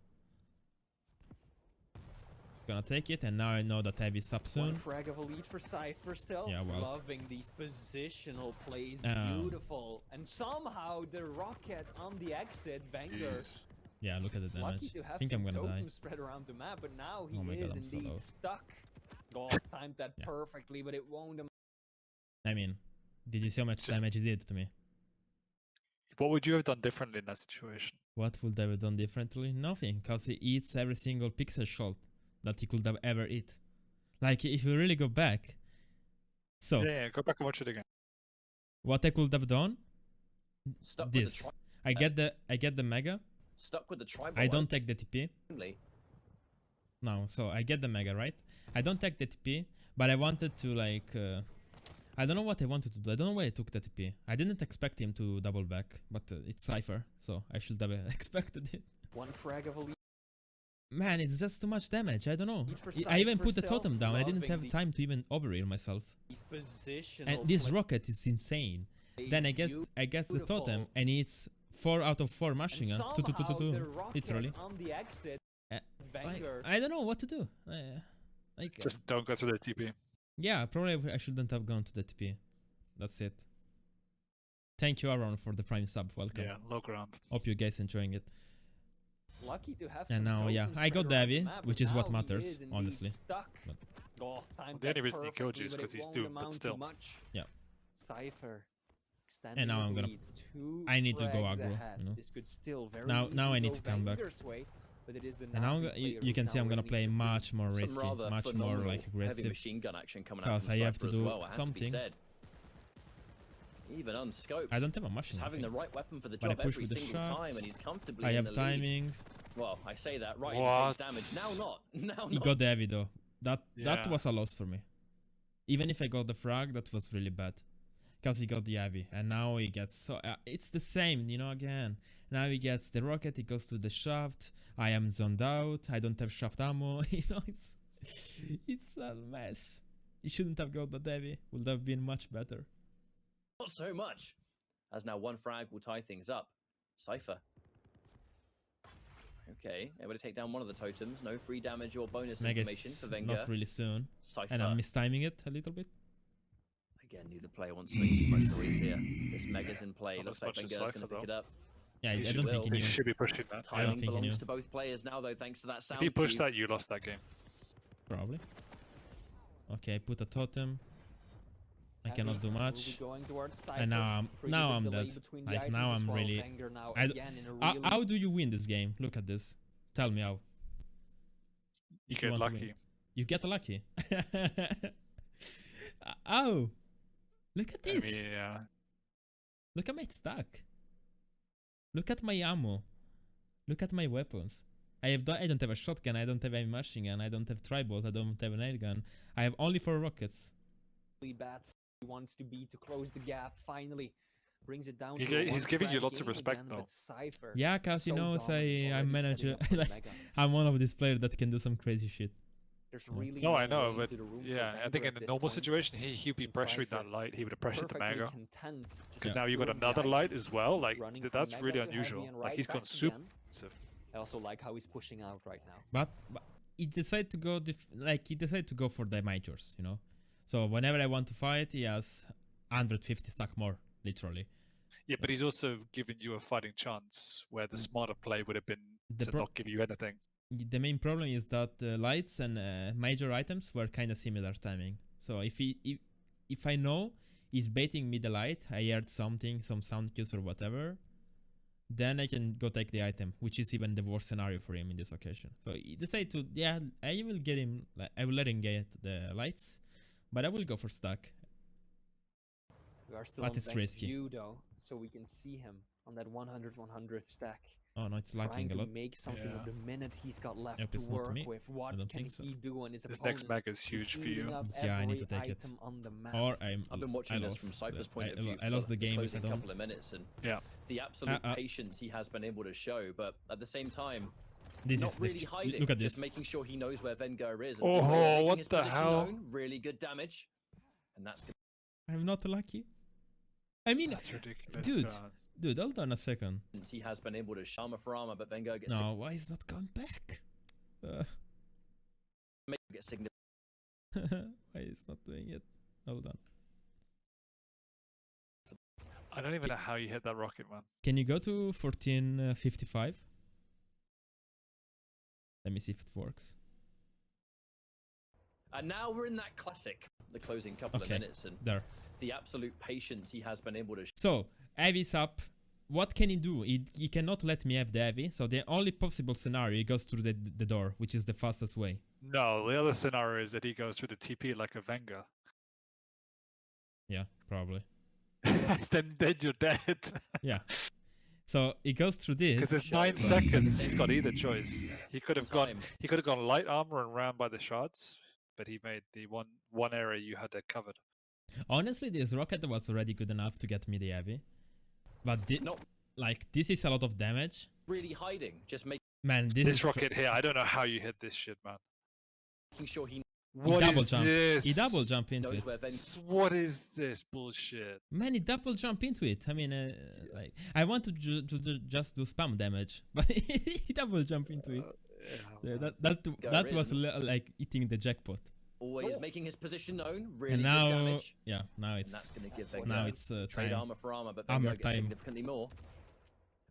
Gonna take it, and now I know that heavy's up soon.
One frag of a lead for Cypher still.
Yeah, well.
Loving these positional plays. Beautiful. And somehow the rocket on the exit, Wenger.
Jeez.
Yeah, look at the
Lucky
damage.
to
I
have
think I'm
some
gonna die.
totems spread around the map, but now he
Oh my
is
God, I'm so
indeed
low.
stuck. Oh, timed that
Yeah.
perfectly, but it won't.
I mean, did you see how much damage he did to me?
What would you have done differently in that situation?
What would I have done differently? Nothing, because he eats every single pixel shot that he could have ever eat. Like, if you really go back. So,
Yeah, go back and watch it again.
what I could have done?
Stuck with
This. I get the mega.
Stuck with the tribal
I don't take the TP.
only.
No, so I get the mega, right? I don't take the TP, but I wanted to, like, I don't know what I wanted to do. I don't know why I took the TP. I didn't expect him to double back, but it's Cypher, so I should have expected it.
One frag of a lead.
Man, it's just too much damage. I don't know.
Need for
I even
Cypher
put the
still.
totem down. I didn't
Loving
have
the-
time to even overheal myself.
These positional
And this
plays.
rocket is insane. Then I get the totem,
Beautiful.
and it's 4 out of 4 machine
And
gun.
somehow the rocket
Literally.
on the exit,
Like,
Wenger.
I don't know what to do. Like,
Just don't go through the TP.
yeah, probably I shouldn't have gone to the TP. That's it. Thank you, Aaron, for the prime sub. Welcome.
Yeah, low ground.
Hope you guys enjoying it.
Lucky to have
And
some
now, yeah,
tokens
I got
spread
the
around
heavy,
map,
which
but
is what
now he
matters,
is indeed
honestly.
Stuck.
But-
Oh, timed
the only
that
reason he killed you
perfectly,
is
but
'cause
it
he's
won't
doomed, but
amount to
still.
much.
Yeah.
Cypher extending
And now
his
I'm gonna-
lead. Two
I need to go
frags
aggro,
ahead.
you know.
This could still very
Now
easily
I need
go
to come back.
Wenger's way, but it is the
And now
Navi
you
player
can
who's
see
now
I'm gonna
reigning
play
supreme.
much more
Some
risky,
rather
much more
phenomenal
like
heavy
aggressive.
machine gun action coming out
Because
from
I have
Cypher
to
as
do
well, it has to be
something.
said. Even unscoped.
I don't have a machine.
Just
I
having
think.
the right weapon for the
But I
job
push
every
with the
single time,
shaft.
and he's comfortably
I
in
have
the lead.
timing.
Well, I say that right
What?
as he takes damage. Now not. Now
He
not.
got the heavy though. That
Yeah.
was a loss for me. Even if I got the frag, that was really bad. Because he got the heavy. And now he gets so... it's the same, you know, again. Now he gets the rocket, he goes to the shaft. I am zoned out. I don't have shaft ammo. You know, it's a mess. He shouldn't have got the heavy. Would have been much better.
Not so much. As now one frag will tie things up. Cypher. Okay, able to take down one of the totems. No free damage or bonus information
Mega's
for Wenger.
not really soon.
Cypher.
And I'm mistiming it a little bit.
Again, neither player wants to make too much noise here. This Mega's in play.
Not
Looks
as
like
much as
VENGEUR is going to
Cypher,
pick it
though.
up.
Yeah,
He
I
should-
don't think he
He
knew.
should be pushing that.
I don't
Timing
think he
belongs
knew.
to both players now, though, thanks to that
If
sound
he pushed
cue.
that, you lost that game.
Probably. Okay, I put a totem. I
Heavy
cannot do
will be
much.
going towards
And
Cypher.
now
Pretty
I'm
big delay
dead.
between the
Like
items
now
as
I'm
well.
really.
VENGEUR now
I d-
again in a really
How do you win this game? Look at this. Tell me how.
You
If
get
want to win.
lucky.
You get lucky. Oh, look at
I
this.
mean, yeah.
Look at my stack. Look at my ammo. Look at my weapons. I don't have a shotgun. I don't have a machine gun. I don't have tri-bolt. I don't have an air gun. I have only 4 rockets.
bad. He wants to be to close the gap. Finally, brings it down.
He's
to a
giving you
one-frag
lots of
game
respect,
again,
though.
but Cypher
Yeah, cause you
so
know,
dominant
I'm
already
manager.
setting up for
Like,
Mega.
I'm one of these players that can do some crazy shit.
There's
Yeah.
really
No, I know,
way
but
into the room for
yeah, I think
VENGEUR
in
at
a
this
normal
point.
situation, he'd be
And
pressuring
Cypher
that light. He would have pressured the
perfectly
Mega.
content just
Because
Yeah.
now you got
doing the
another light
items,
as well. Like
running from
that's
Mega
really
to Heavy
unusual.
and
Like
right
he's gone
back
super.
again. I also like how he's pushing out right now.
But he decided to go he decided to go for the majors, you know. So whenever I want to fight, he has 150 stack more, literally.
Yeah, but he's also giving you a fighting chance where the smarter play would have been
The
to
pro-
not give you anything.
The main problem is that lights and major items were kind of similar timing. So if I know he's baiting me the light, I heard something, some sound cues or whatever, then I can go take the item, which is even the worst scenario for him in this occasion. So he decided to, yeah, I will get him, I will let him get the lights, but I will go for stack.
We are still
But
on
it's risky.
view though, so we can see him on that 100-100 stack.
Oh no, it's
Trying
lagging a
to
lot.
make something
Yeah.
of the minute he's got left
Yep,
to
it's not
work
me.
with. What
don't
can
think so.
he do on his
This
opponent?
next Mega is
He's
huge for
eating
you.
up
Yeah, I need to
every
take it.
item on the map.
Or
I've been watching this from Cypher's point of view.
I lost the game if I
closing
don't.
couple of minutes, and
Yeah.
the absolute patience he has been able to show, but at the same time,
This
not
is
really hiding.
look at
just
this.
making sure he knows where VENGEUR is. And
Oh,
making
what
his
the
position
hell?
known, really good damage, and that's good.
I'm not lucky. I mean,
That's ridiculous.
dude.
God.
dude, hold on a second.
He has been able to armor for armor, but VENGEUR gets
No, why is not going back?
gets significant.
Why is not doing it? Hold on.
I don't even know how you hit that rocket, man.
Can you go to 1455? Let me see if it works.
And now we're in that classic, the closing couple of
Okay,
minutes, and
there.
the absolute patience he has been able to
So, Heavy's up. What can he do? He cannot let me have the Heavy, so the only possible scenario, he goes through the door, which is the fastest way.
No, the other scenario is that he goes through the TP like a VENGEUR.
Yeah, probably.
then you're dead.
Yeah. So, he goes through
Because
this.
there's 9 seconds. He's got either choice. He could have gone.
time.
He could have gone light armor and ran by the shots, but he made the one area you had that covered.
Honestly, this rocket was already good enough to get me the Heavy. But
Not
like, this is a lot of damage.
really hiding, just making
Man, this
This
is
rocket here, I don't know how you hit this shit, man.
sure he
What
double
is
jump.
this?
He double jump into
knows
it.
where VENGEUR.
What is this bullshit?
Man, he double jump into it. I mean, like, I want to just do spam damage, but he double jump into it. Yeah, that was like eating the jackpot.
Always making his position known, really
And
good
now,
damage.
yeah, now
And
it's
that's going to give
what
VENGEUR
now it's
trade
time.
armor for armor, but
Armor
VENGEUR gets
time.
significantly more.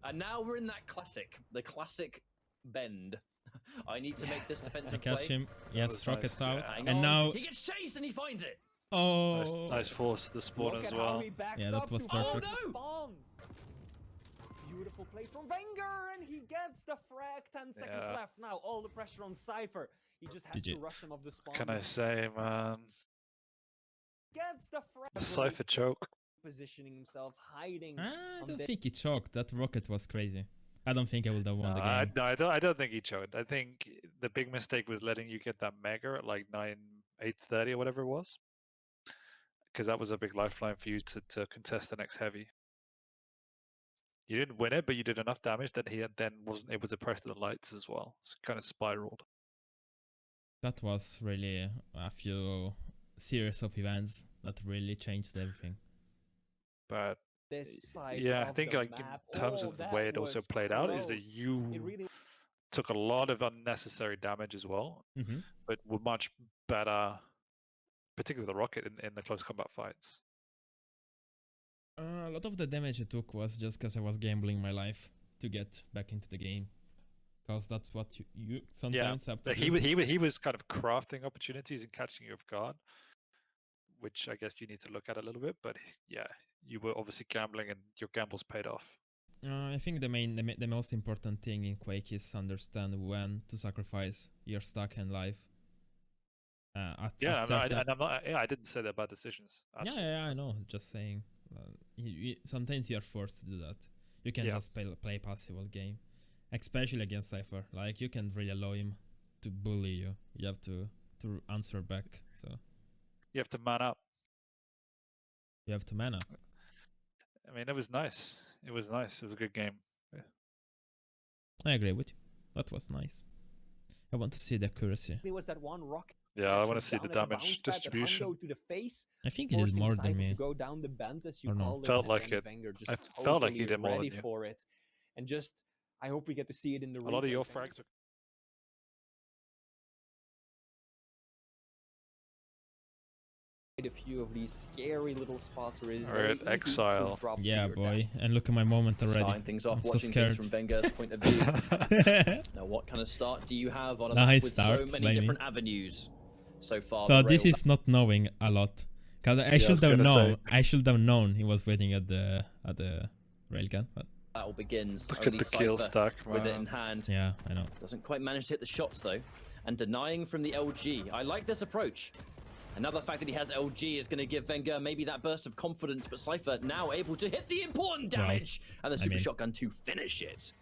And now we're in that classic, the classic bend. I need to make this
I
defensive
catch
play.
him. Yes,
was
rockets
nice,
out,
yeah.
Hang
and
on.
now
He gets chased and he finds it.
oh,
Nice force to the spawn
Look
as
at how
well.
he backed
Yeah, that
up
was
to hold
perfect.
the spawn. Beautiful play from VENGEUR, and he gets the frag. 10 seconds
Yeah.
left now. All the pressure on Cypher. He just has
GG.
to rush him off the spawn.
Can I say, man?
Gets the frag.
The Cypher choke.
Positioning himself, hiding.
I
on
don't
the-
think he choked. That rocket was crazy. I don't think I would have won
No,
the
I,
game.
no, I don't think he choked. I think the big mistake was letting you get that Mega at like 8:30 or whatever it was. Because that was a big lifeline for you to contest the next heavy. You didn't win it, but you did enough damage that he then wasn't able to press the lights as well. So it kind of spiraled.
That was really a few series of events that really changed everything.
But
this side
yeah, I
of
think
the
like
map.
in terms
Oh,
of the
that
way it also
was
played out is that
close.
you
It really
took a lot of unnecessary damage as well,
Mm-hmm.
but were much better, particularly with the rocket in the close combat fights.
A lot of the damage I took was just because I was gambling my life to get back into the game. Because that's what you sometimes have to
But
do.
he was kind of crafting opportunities and catching you off guard, which I guess you need to look at a little bit. But yeah, you were obviously gambling, and your gambles paid off.
I think the most important thing in Quake is understand when to sacrifice your stock and life.
Yeah, I didn't say they're bad decisions.
Yeah, I know. Just saying. Sometimes you are forced to do that. You can just play passive all game, especially against Cypher. Like you can't really allow him to bully you. You have to answer back. So
you have to man up.
You have to man up.
I mean, it was nice. It was nice. It was a good game. Yeah.
I agree with you. That was nice. I want to see the accuracy.
There was that one rock.
Yeah, I want to see the damage distribution.
To the face,
I think he did more than me.
To go down the bend, as you
Or no.
called it,
Felt like it.
VENGEUR just
I
totally
felt like he did more
ready
than you.
for it, and just I hope we get to see it in the.
A lot of your frags were.
A few of these scary little spots where it's
Or
very
at
easy
Exile.
to drop to
Yeah,
your
boy.
death.
And look at my moment already.
Starting things off,
I'm so
watching
scared.
things from VENGEUR's point of view. Now, what kind of start do you have on a
Nice
map with
start,
so many
maybe.
different avenues so far?
So
the
this
rail-
is not knowing a lot. Cause I
was
should have
gonna
known.
say.
I should have known he was waiting at the railgun. But
battle begins.
Look
Only
at the kill
Cypher
stack,
with it in
man.
hand.
yeah, I know.
Doesn't quite manage to hit the shots though, and denying from the LG. I like this approach. Another fact that he has LG is going to give VENGEUR maybe that burst of confidence, but Cypher now able to hit the important damage and the super shotgun to finish it.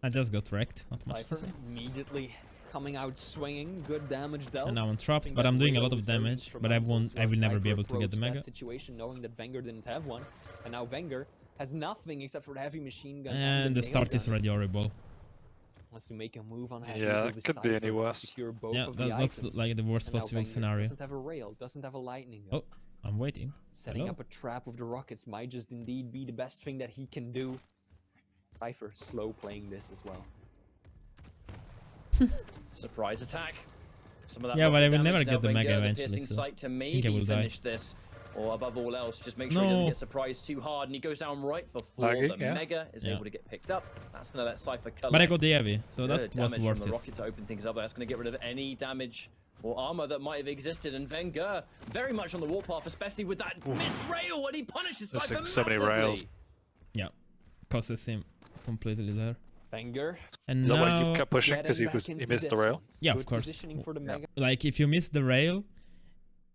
I just got wrecked. Not much to
Cypher
say.
immediately coming out swinging, good damage dealt.
And now I'm
I
trapped,
think
but
that
I'm doing a
Rail
lot of
was very
damage. But I
instrumental
will
to
never
how
be able
Cypher
to get the
approached
mega.
that situation, knowing that VENGEUR didn't have one, and now VENGEUR has nothing except for the heavy machine gun.
And the
nail
start is
gun.
already horrible.
Wants to make a move on heavy.
Yeah,
with
it could be
Cypher
any
to
worse.
secure both
Yeah,
of the
that's
items.
like the worst
And now
possible
VENGEUR
scenario.
Doesn't have a rail, doesn't have a lightning gun.
Oh, I'm waiting.
Setting
Hello?
up a trap with the rockets might just indeed be the best thing that he can do. Cypher slow playing this as well.
Surprise attack. Some of that
Yeah, but I will
rocket
never
damage.
get the
Now
mega
VENGEUR,
eventually,
piercing
so
sight to
I
maybe
will die.
finish this, or above all else, just make sure he doesn't
No.
get surprised too hard, and he goes down right before
Lagging,
the
yeah.
mega is
Yeah.
able to get picked up. That's going to let Cypher collect.
But I got the heavy, so
Good
that was
damage
worth
from the
it.
rocket to open things up. That's going to get rid of any damage or armor that might have existed. And VENGEUR very much on the warpath, especially with that missed rail, and he punishes
There's
Cypher
so many
massively.
rails.
Yeah, causes him completely there.
VENGEUR.
And
Is that why you
now,
kept pushing because
getting back
he
into
missed the
this
rail?
one.
yeah,
Good
of course.
positioning for the mega.
Like if you miss the rail,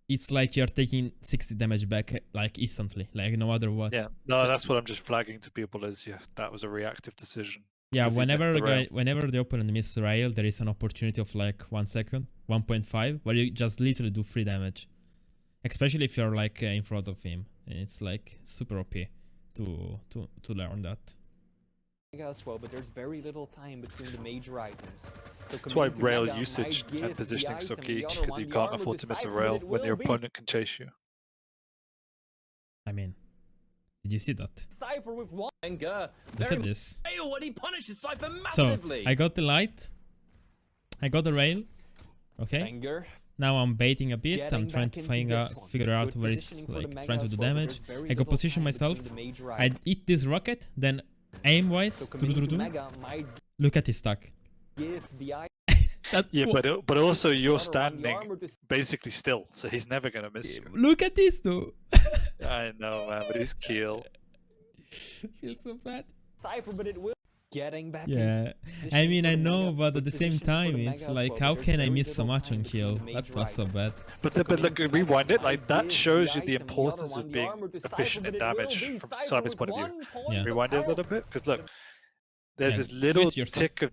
it's like you're taking 60 damage back like instantly, like no matter what.
Yeah, no, that's what I'm just flagging to people is that was a reactive decision.
Yeah,
Because he missed
whenever
the rail.
whenever the opponent misses the rail, there is an opportunity of like 1 second, 1.5, where you just literally do 3 damage. Especially if you're like in front of him. And it's like super OP to learn that.
Mega as well, but there's very little time between the major items. So
That's why
committing to
rail
mega
usage
might give
and
the
positioning is so
item,
key
the other
because
one,
you
the
can't
armor
afford
to
to miss a
Cypher,
rail
but it
when your
will be
opponent can chase you.
I mean, did you see that?
Cypher with one.
VENGEUR
Look
very
at this.
rail, and he punishes Cypher
So,
massively.
I got the light. I got the rail. Okay.
VENGEUR.
Now I'm baiting a bit.
Getting
I'm trying
back
to
into this one.
figure out
Good
where
positioning
it's
for the
like
mega
trying to
as
do
well, but
damage.
there's very
I go
little
position
time
myself.
between the major
I
items.
eat this rocket, then aim wise.
So committing to mega might
Look at his stack.
give the item.
That,
Yeah, but also you're
the
standing
armor to
basically still, so he's never gonna miss you.
look at this though.
I know, man, but he's keel.
Feels so bad.
Cypher, but it will. Getting back
Yeah,
into
I mean I
positioning for the
know,
mega,
but
good
at the same
positioning for
time
the
it's
mega as
like
well,
how
but
can
there's
I
very
miss so
little
much on
time
kill?
between the
That
major
was so
items.
bad.
But
So
look,
committing to
rewind
mega
it. Like
might
that
give
shows you
the
the
item, the other
importance
one,
of
the
being
armor to Cypher,
efficient
but
in
it will
damage
be
from
Cypher
Cyber's
with
point of view.
1 point
Yeah.
of
Rewind it a
health.
little bit, because look, there's
Yeah,
this
do
little
it yourself.
tick of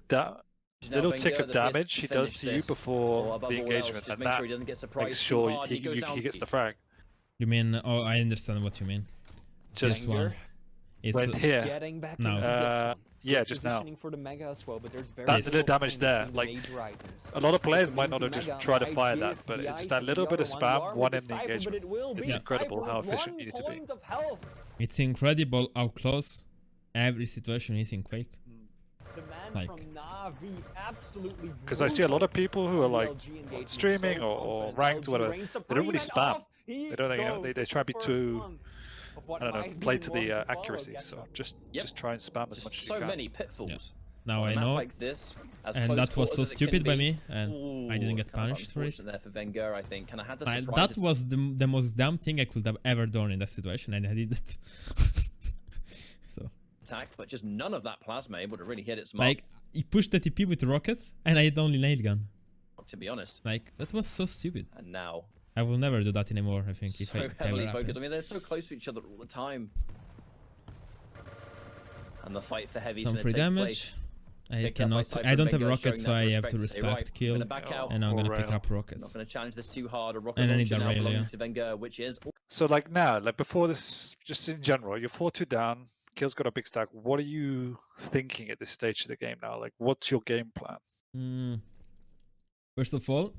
little
Now
tick
VENGEUR,
of
the
damage
fist
he does
finish
to you
this, or
before
above
the
all else,
engagement,
just
and
make
that
sure he doesn't get surprised
makes
too
sure
hard, he goes down
gets the
deep.
frag.
You mean? Oh, I understand what you mean.
Just
This one. It's
when here,
Getting back
No.
into this one.
yeah,
Good
just now.
positioning for the mega as well, but there's very
That's
the
little
damage
time
there,
between the
like,
major items.
A lot of players might
Committing
not
to
have just
mega
tried to
might
fire
give
that, but
the
it's just that
item,
little
the
bit of
other one, the
spam,
armor
one
to
in the
Cypher, but
engagement.
it will
It's
be
incredible
Cypher
how
with
efficient
1
you need to be.
point of health.
It's incredible how close every situation is in Quake.
The man
Like-
from Na'Vi absolutely
Because I see a lot of people who are
on the
like
LG engagement,
streaming
so
or
confident.
ranked,
LG
whatever.
reigns
They don't really
supreme and
spam.
off he
They don't,
goes,
they try to be
the first
too
one. of what
I don't know,
might
play
be
to
more
the
follow,
accuracy.
get
So
shot.
just try and spam as
Just
much as
so
you can.
many pitfalls.
Now
On a
I
map
know,
like this, as
and
close
that was
quarters
so
as it can
stupid by
be.
me, and I didn't get
Kind of
punished for it.
unfortunate there for Wenger, I think. And I had to surprise
That was the most dumb thing I could have ever done in that situation, and I did it. So,
attack, but just none of that plasma able to really hit its mark.
like, he pushed the TP with rockets, and I had only nail gun.
To be honest.
Like, that was so stupid.
And now,
I will never do that anymore, I think, if
so
it
heavily
ever
focused.
happens.
I mean, they're so close to each other all the time. And the fight for heavy is
Some
going
free
to take
damage.
place.
I
Picked up by
cannot.
Cypher
I don't
and
have
Wenger,
rockets, so
showing
I
that
have to
respect. Say,
respect
right,
kill,
gonna back out.
and I'm
Or
gonna pick
rail.
up
Not
rockets.
going to challenge this too hard. A rocket
And I need
launcher
the
now
rail,
belonging
yeah.
to Wenger, which is
So like now, like before this, just in general, you're 4-2 down. Kill's got a big stack. What are you thinking at this stage of the game now? Like, what's your game plan?
First of all,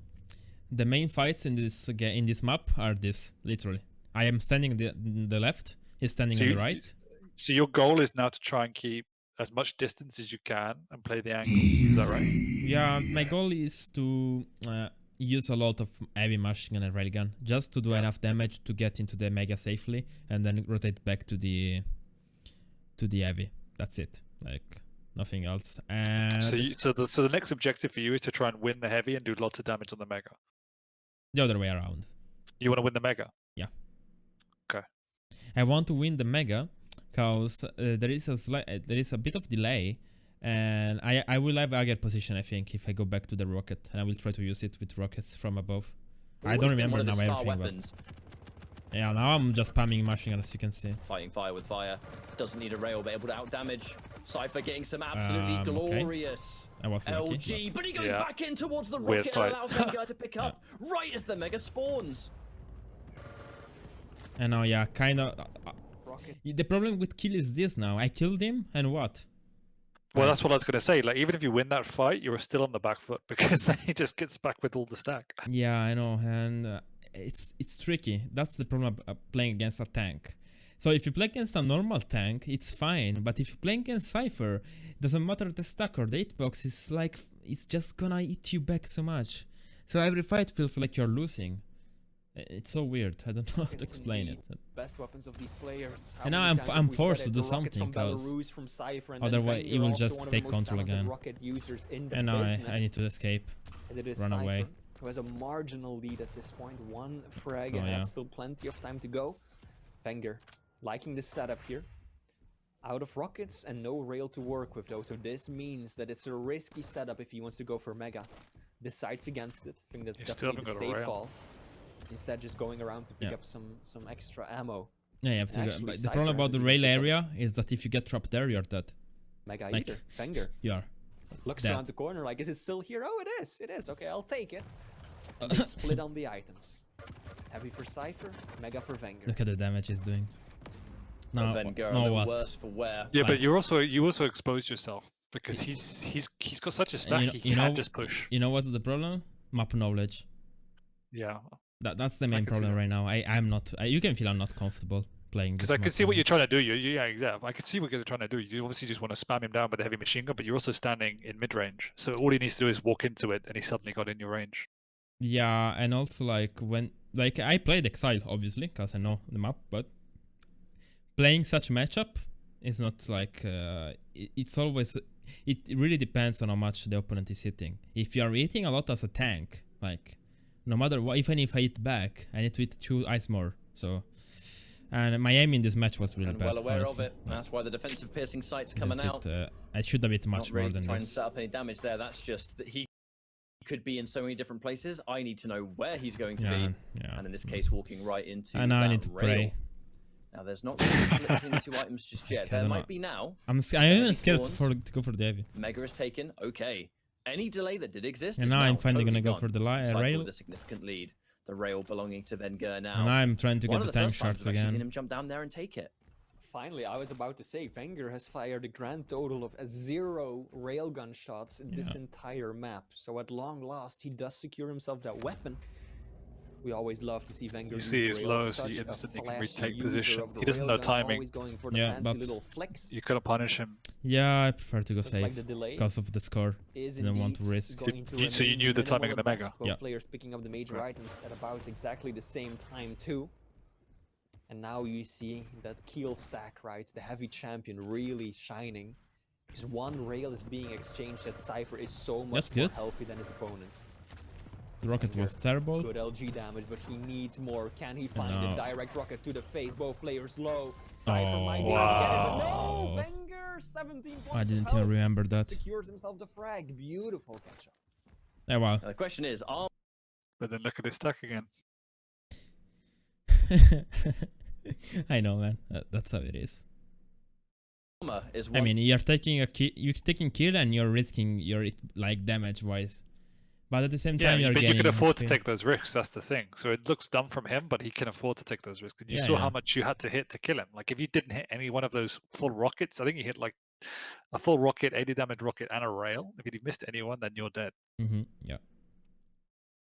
the main fights in this map are this, literally. I am standing the left, he's standing
So
on the
you-
right.
So your goal is now to try and keep as much distance as you can and play the angles. Is that right?
Yeah, my goal is to use a lot of heavy machine gun and railgun, just to do enough damage to get into the mega safely, and then rotate back to the heavy. That's it. Like, nothing else. And
So the next objective for you is to try and win the heavy and do lots of damage on the mega.
the other way around.
You want to win the mega?
I want to win the mega because there is a bit of delay, and I will have a higher position, I think, if I go back to the rocket, and I will try to use it with rockets from above. I
always
don't
been
remember
one of the
now
star
everything,
weapons.
but yeah, now I'm just spamming machine gun, as you can see.
Fighting fire with fire. Doesn't need a rail, but able to outdamage. Cypher getting some absolutely
Okay.
glorious
I was lucky.
LG, but he goes
Yeah.
back in towards the
Weird
rocket
fight.
and allows Wenger to pick up right as the mega spawns.
And now, yeah, kind of.
Rocket.
The problem with kill is this now. I killed him, and what?
Well, that's what I was going to say. Like, even if you win that fight, you're still on the back foot because then he just gets back with all the stack.
Yeah, I know, and it's tricky. That's the problem playing against a tank. So if you play against a normal tank, it's fine. But if you play against Cypher, doesn't matter the stack or the hitbox. It's like it's just gonna eat you back so much. So every fight feels like you're losing. It's so weird. I don't know how to
It's
explain
indeed
it.
Best weapons of these players. How
And now
many
I'm
times
I'm
have we said
forced
it?
to do
The rockets
something,
from
'cause
Belarus, from Cypher, and then
otherwise
Wenger,
he will
also
just
one of
take
the most
control
talented
again.
rocket users in the
And now
business.
I need to escape.
And it is
run away.
Cypher, who has a marginal lead at this point. One frag
So,
ahead,
yeah.
still plenty of time to go. Wenger liking the setup here. Out of rockets and no rail to work with though, so this means that it's a risky setup if he wants to go for mega. Decides against it. I think that's
You still
definitely the
haven't got a
safe
rail.
call. Instead, just going around to pick
Yeah.
up some extra ammo.
Yeah, you have to.
Actually,
But the
Cypher
problem about
has
the
a
rail
decent
area is that if you get trapped there, you're dead.
Mega
Like-
either. Wenger
You are.
looks
dead.
around the corner like, is it still here? Oh, it is. It is. Okay, I'll take it. And they split on the items. Heavy for Cypher, Mega for Wenger.
Look at the damage he's doing. No,
Wenger, a
no
little
what?
worse for wear.
Yeah, but
Like-
you also exposed yourself because he's got such a stack. He can't just push.
You know what's the problem? Map knowledge.
Yeah,
That's the main
can see
problem
that.
right now. I'm not. You can feel I'm not comfortable playing.
because
this
I can
map
see what
now.
you're trying to do. Yeah, exactly. I can see what you're trying to do. You obviously just want to spam him down with the heavy machine gun, but you're also standing in mid range. So all he needs to do is walk into it, and he suddenly got in your range.
Yeah, and also like I played Exile obviously because I know the map, but playing such matchup is not like it's always. It really depends on how much the opponent is hitting. If you are hitting a lot as a tank, like no matter what, even if I hit back, I need to hit 2 ice more. So, and my aim in this match was really
And
bad.
well aware
honestly.
of it.
Like,
That's why the defensive piercing sight's
I
coming
did,
out.
I should have hit much
Not ready
more
to
than
try and
this.
set up any damage there. That's just that he could be in so many different places. I need to know where he's going to
Yeah,
be.
yeah.
And in this case, walking right into
And now I
that
need to
rail.
pray.
Now, there's not really a split between the 2 items just yet.
Okay, I
There
don't
might
know.
be now.
I'm even
Heavy
scared
spawns.
to go for the heavy.
Mega is taken. Okay. Any delay that did exist
And
is
now I'm finally
totally
gonna go
gone.
for the
Cypher
rail.
with a significant lead. The rail belonging to Wenger now.
And I'm trying to
One
get
of
the time
first times
shots
I've actually seen
again.
him jump down there and take it.
Finally, I was about to say, Wenger has fired a grand total of 0 railgun shots in this
Yeah.
entire map. So at long last, he does secure himself that weapon. We always love to see Wenger
You
use
see his
rails,
low, so
such
you
a
instantly can
flashy
retake
user
position.
of the
He doesn't know
railgun,
timing.
always going for the
Yeah,
fancy
but-
little flicks.
You couldn't punish him.
Yeah, I prefer to go
Looks like
safe
the delay
because of the score.
is
Didn't want to
indeed
risk.
going to
So you
remain
knew the timing
minimal
of the
at
mega?
best. Both
Yeah.
players picking up the major
Right.
items at about exactly the same time too. And now you see that keel stack, right? The heavy champion really shining. Because one rail is being exchanged at Cypher is so much
That's
more
good.
healthy than his opponents.
The rocket was terrible.
Good LG damage, but he needs more. Can he find a direct rocket to the face? Both players low. Cypher might be able to get it, but no! Wenger, 17 points.
I didn't even remember that.
Secures himself the frag. Beautiful catch up.
Yeah, wow.
The question is,
But then look at this stack again.
I know, man. That's how it is.
Armor is
I mean, you're taking kill and you're risking your like damage wise, but at the same time you're
but
gaining
you can afford to
XP.
take those risks. That's the thing. So it looks dumb from him, but he can afford to take those risks. You saw how much you had to hit to kill him. Like if you didn't hit any one of those full rockets, I think you hit like a full rocket, 80 damage rocket, and a rail. If you missed anyone, then you're dead.
Yeah.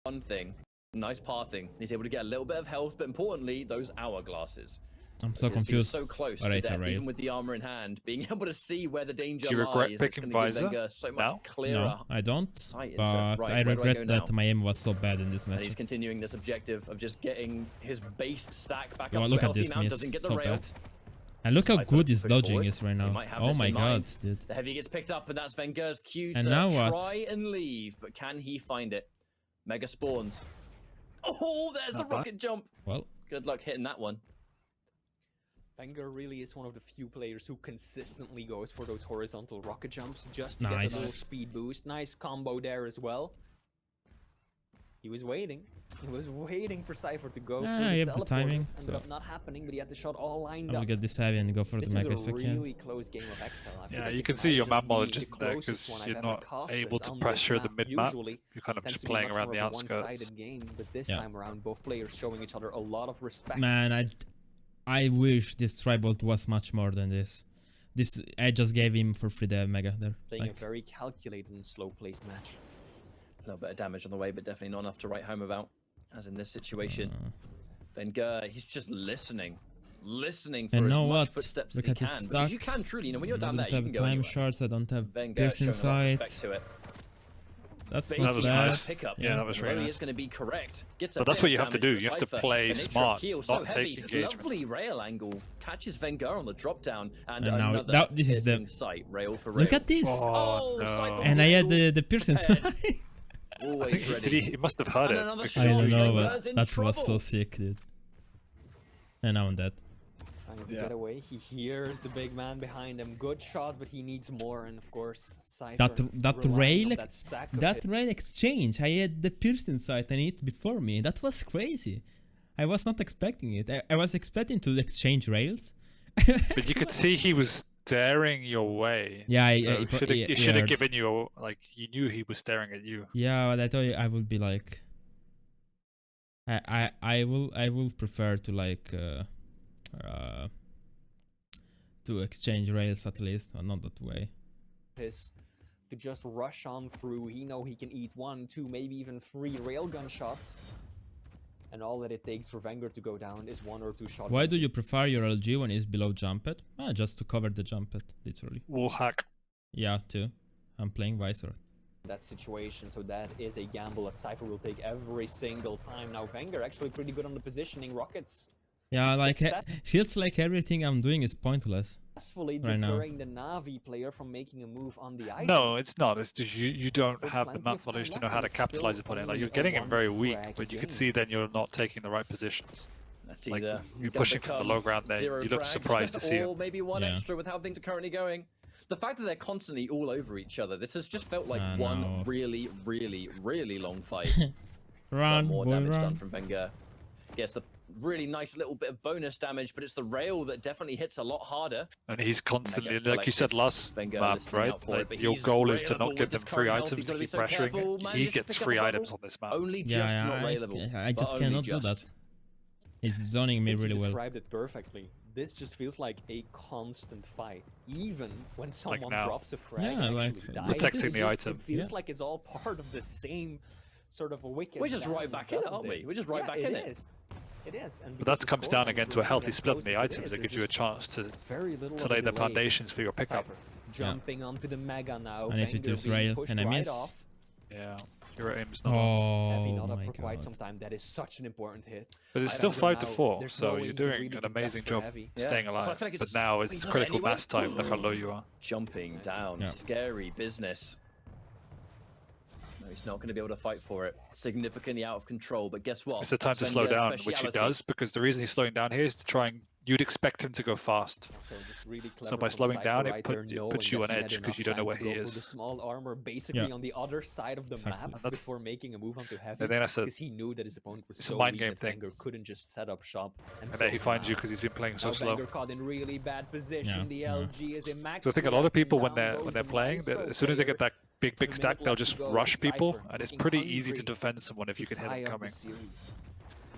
one thing. Nice pathing. He's able to get a little bit of health, but importantly, those hourglasses.
I'm so
Because he was
confused.
so close to
Alright,
death,
alright.
even with the armor in hand, being able to see where the danger
Do you regret
lies.
picking
it's gonna give
Visor
Wenger so much
now?
clearer.
No, I don't.
sight into-
But
right,
I
where do I
regret
go
that
now?
my aim was so bad in this
And
match.
he's continuing this objective of just getting his base stack back
Well,
up
look
to a
at
healthy
this
amount.
miss,
Doesn't get the
so
rail.
bad. And look how
Cypher
good his
push
dodging
forward.
is right
He
now.
might have
Oh
this
my
in
god,
mind.
dude.
The heavy gets picked up, and that's Wenger's cue
And
to
now what?
try and leave. But can he find it? Mega spawns. Oh, there's the
Not bad.
rocket jump.
Well,
Good luck hitting that one.
Wenger really is one of the few players who consistently goes for those horizontal rocket jumps just to get a
Nice.
little speed boost. Nice combo there as well. He was waiting. He was waiting for Cypher to go
Yeah,
through
you
the
have the
teleporter.
timing,
Ended
so-
up not happening, but he had the shot all lined
I will
up.
get this heavy and go for
This
the
is
mega
a
if I can.
really close game of Excel. I feel
Yeah,
like
you
it
can
might
see your
just
map
be
knowledge
the
isn't there
closest
because
one I've
you're
ever
not
casted
able to
on this
pressure the
map.
mid map.
Usually
You're kind of
tends
just
to be
playing
much
around
more
the
of a
outskirts.
one-sided game, but this
Yeah.
time around, both players showing each other a lot of respect.
Man, I wish this Tribolt was much more than this. I just gave him for free the mega there.
Playing a
Like,
very calculated and slow-placed match.
A little bit of damage on the way, but definitely not enough to write home about. As in this situation, Wenger, he's just listening for
and
as
know
much
what?
footsteps
Look
as he
at his
can. Because you
stacks.
can truly, when
I
you're down
don't
there, you
have
can go
time
anywhere.
shots, I don't have
Wenger
piercing
showing a lot of
sight.
respect to it.
That's
Basically,
not
was
bad.
nice.
Pickup.
Yeah, that was really
Really
nice.
is going to be correct. Gets a
But that's
bit
what
of
you have to
damage
do. You
for
have to
Cypher.
play
The nature of
smart,
Keel,
not
so
take
heavy.
engagements.
Lovely rail angle. Catches Wenger on the drop down. And
And now
another
this is the-
piercing sight. Rail for rail.
Look at this!
Oh, no.
Cypher
And I had
angle
the piercing
prepared.
sight.
Always ready.
He must have heard
And
it.
another
because-
shot.
I don't know,
Wenger's
but
in
that was so
trouble.
sick, dude. And now I'm dead.
Trying to
Yeah.
get away. He hears the big man behind him. Good shots, but he needs more. And of course, Cypher
That
relying on
rail,
that stack of
that
hits.
rail exchange, I had the piercing sight and it before me. That was crazy. I was not expecting it. I was expecting to exchange rails.
But you could see he was staring your way.
Yeah,
So he should
yeah,
have given you like you knew he was staring at you.
Yeah, but I thought I would be like, I will prefer to like to exchange rails at least, or not that way.
his to just rush on through. He know he can eat 1, 2, maybe even 3 railgun shots. And all that it takes for Wenger to go down is 1 or 2 shots.
Why do you prefer your LG when it's below jump pad? Just to cover the jump pad, literally.
Wall hack.
Yeah, too. I'm playing Visor.
that situation? So that is a gamble that Cypher will take every single time. Now Wenger actually pretty good on the positioning. Rockets
Yeah, like
Success.
feels like everything I'm doing is pointless.
successfully
Right now.
deterring the Navi player from making a move on the item.
No, it's not. It's just you don't
Still
have the
plenty
map
of time
knowledge to
left,
know how
and
to
it's still
capitalize upon it. Like
only
you're
a
getting him very weak,
one-frag
but you can
game.
see then you're not taking the right positions.
That's
Like
either
you're
gonna
pushing from the
become
low ground there.
0
You look
frags,
surprised to see
or
him.
maybe 1
Yeah.
extra with how things are currently going. The fact that they're constantly all over each other, this has just felt like
I
one
know.
really, really, really long fight.
Run,
More
boy,
damage done
run.
from Wenger. Gets the really nice little bit of bonus damage, but it's the rail that definitely hits a lot harder.
And he's constantly,
Mega
like you said last
Wenger
map,
listening
right?
out for it,
Like
but
your
he's
goal is to
railable
not
with
give them
his
free
current health.
items
He's
to
gotta be
keep
so
pressuring
careful.
it. He
Manages to
gets
pick up
free
a bubble.
items on this map.
Only just
Yeah,
not railable.
I just
but only
cannot do
just.
that. It's zoning me
You
really well.
described it perfectly. This just feels like a constant fight, even when someone
now.
drops a frag.
Yeah,
and
like,
actually dies.
protecting
It's
the
just-
item.
It feels
Yeah.
like it's all part of the same sort of a wicked.
We're just right
balance,
back in it,
doesn't
aren't we?
it?
We're just right
Yeah,
back in it.
is. It is. And
But
because
that
the
comes down
scoreline
again to a
being
healthy
as
split in
close
the
as it
items
is,
that
there's
gives you a
just
chance to
very little
to
of a
lay the
delay.
foundations for your pickup.
Cypher jumping onto the mega now.
I need to
Wenger
choose
being
rail,
pushed
and I
right
miss.
off.
Yeah. Your aim's not on.
Heavy
Oh
not up
my
for quite
god.
some time. That is such an important hit.
But it's
I
still
don't know
5 to
how-
4,
there's no
so
way
you're
you can
doing
really
an
give best
amazing
for
job
Heavy.
Yeah,
staying
but I
alive.
feel like
But
it's
now
he
it's
does it
critical
anyway.
mass time. Look how low you are.
Jumping down,
Yeah.
scary business. No, he's not going to be able to fight for it. Significantly out of control, but guess what?
It's the time
That's
to slow
Vengeur's
down, which he
speciality.
does, because the reason he's slowing down here is to try and... You'd expect him to go fast.
Also just really
So
clever
by
from
slowing
Cypher
down,
right
it
there,
puts you
knowing
on
that he
edge
had
because you
enough
don't know
time
where
to
he
go for the
is.
small armor, basically
Yeah.
on the other side of the
Exactly.
map
That's-
before making a move onto Heavy.
And then that's a...
Because he knew that his opponent was
it's a
so
mind
weak
game
that
thing.
Wenger couldn't just set up shop.
And then he finds you because he's been playing so
now
slow.
Wenger caught in really bad position.
Yeah,
The
yeah.
LG is a max.
So I think a lot of people when they're playing, as soon as they get that big
With a
stack,
minute
they'll
left to
just
go,
rush people,
Cypher
and it's
looking
pretty easy to
hungry
defend someone if you can hit them coming.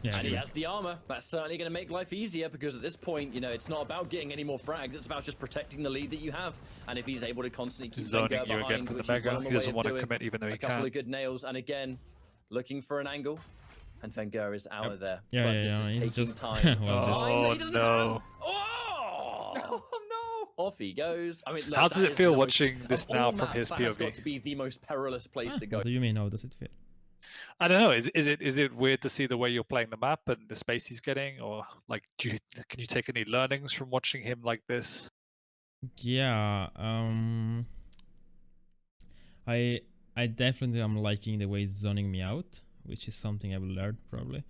Yeah,
And he
agree.
has the armor. That's certainly going to make life easier because at this point, you know, it's not about getting any more frags. It's about just protecting the lead that you have. And if he's able to constantly keep
Zoning
Wenger
you again
behind,
from the
which he's well
Mega,
on the
he doesn't
way of
want to
doing,
commit even though he
a couple
can.
of good nails, and again, looking for an angle. And Wenger is out of there.
Yeah,
but
yeah,
this
yeah.
is
He's
taking
just
time.
well,
Oh,
just-
Time that he doesn't
no.
have. Oh!
no!
Off he goes. I mean, look,
How does
that
it
is
feel
the most-
watching this
of
now
all
from
maps,
his
that has got
POV?
to be the most perilous place to go.
What do you mean? How does it feel?
I don't know. Is it weird to see the way you're playing the map and the space he's getting, or like, can you take any learnings from watching him like this?
Yeah, I definitely am liking the way it's zoning me out, which is something I will learn probably,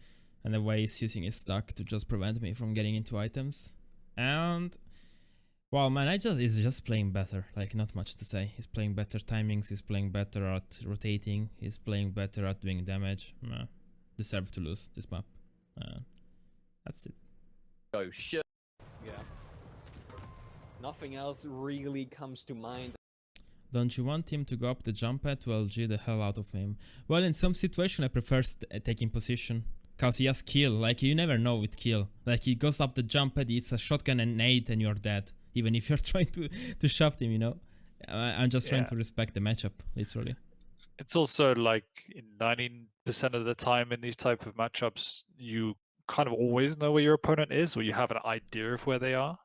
and the way he's using his stack to just prevent me from getting into items. And well, man, is just playing better. Like, not much to say. He's playing better timings. He's playing better at rotating. He's playing better at doing damage. Deserve to lose this map. That's it.
Go shit.
Yeah. Nothing else really comes to mind.
Don't you want him to go up the jump pad to LG the hell out of him? Well, in some situation I prefer taking position. Cause he has kill. Like, you never know with kill. Like, he goes up the jump pad, it's a shotgun and nade and you're dead. Even if you're trying to shove him, you know? I'm just trying to respect the matchup, literally.
It's also like in 90% of the time in these type of matchups, you kind of always know where your opponent is, or you have an idea of where they are.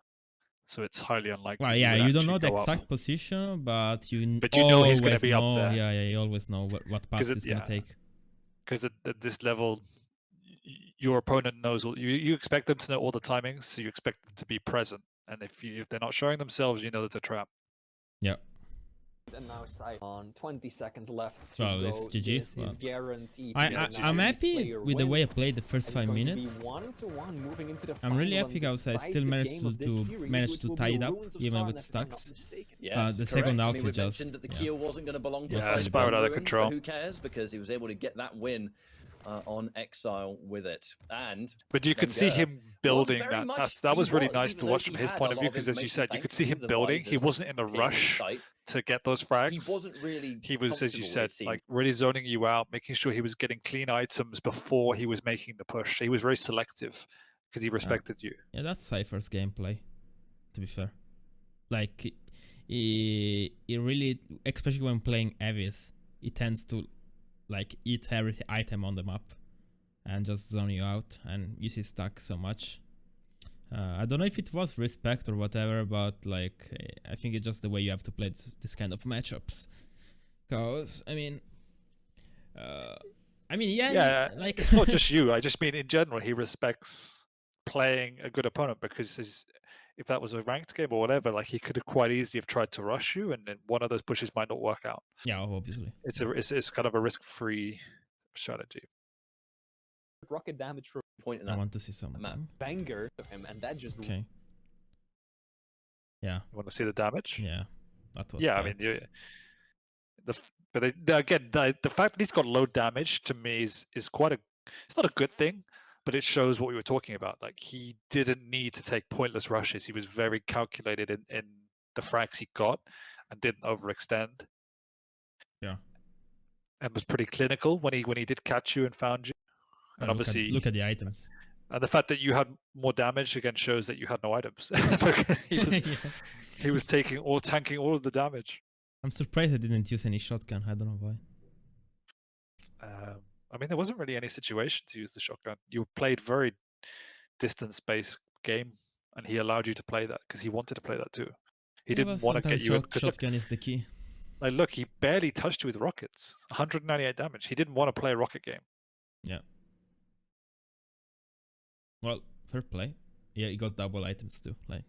So it's highly unlikely.
Well, yeah, you don't know the exact position, but you
know he's going to be up
know,
there.
Yeah, you always know what path he's going to take.
Because at this level, your opponent knows all, you expect them to know all the timings, so you expect them to be present. And if they're not showing themselves, you know it's a trap.
Yeah.
And now Cypher on 20 seconds left to
Well,
go.
it's GG.
This
Well,
is guaranteed.
I'm happy with the way I played the first 5 minutes.
1-1 moving into the
I'm really
final
happy
and
because I still
decisive
managed
game of this
to
series,
manage
which
to
will
tie
be
it up,
Ruins of
even
Sarn,
with
if I'm not
stacks.
mistaken.
Yes,
the second
correct.
half
I mean, we
we just-
mentioned that the
yeah.
kill wasn't going to belong to
Yeah,
Cypher,
spiraled out of
but
control.
who cares? Because he was able to get that win on Exile with it. And
But you could see
Wenger
him building
very
that.
much-
That
he
was really
was,
nice
even
to
though
watch
he
from his
had
point
a
of
lot
view,
of
because as you
information
said, you could
thanks
see
to
him
the
building. He
visors
wasn't in a
piercing
rush
sight.
to get those
He
frags.
wasn't really.
He was, as you
comfortable,
said,
it seemed.
like really zoning you out, making sure he was getting clean items before he was making the push. He was very selective because he respected you.
Yeah, that's Cypher's gameplay, to be fair. Like, he really, especially when playing Avis, he tends to like eat every item on the map and just zone you out and use his stack so much. I don't know if it was respect or whatever, but like, I think it's just the way you have to play this kind of matchups. Cause I mean,
Yeah,
like
it's not just you. I just mean in general, he respects playing a good opponent, because if that was a ranked game or whatever, like he could have quite easily have tried to rush you, and then one of those pushes might not work out.
yeah, obviously.
It's kind of a risk-free strategy.
Rocket damage from
Point in
I
that.
want to see something.
Wenger of him, and that just
Okay. Yeah,
You want to see the damage?
yeah, that was.
Yeah, I mean, the fact that he's got low damage to me is quite it's not a good thing, but it shows what we were talking about. Like, he didn't need to take pointless rushes. He was very calculated in the frags he got and didn't overextend.
Yeah.
And was pretty clinical when he did catch you and found you. And obviously,
look at the items.
and the fact that you had more damage again shows that you had no items. He was tanking all of the damage.
I'm surprised I didn't use any shotgun. I don't know why.
I mean, there wasn't really any situation to use the shotgun. You played very distance-based game, and he allowed you to play that because he wanted to play that too. He didn't want to get you in.
Shotgun is the key.
Like, look, he barely touched you with rockets. 198 damage. He didn't want to play a rocket game.
Yeah. Well, fair play. Yeah, he got double items too. Like,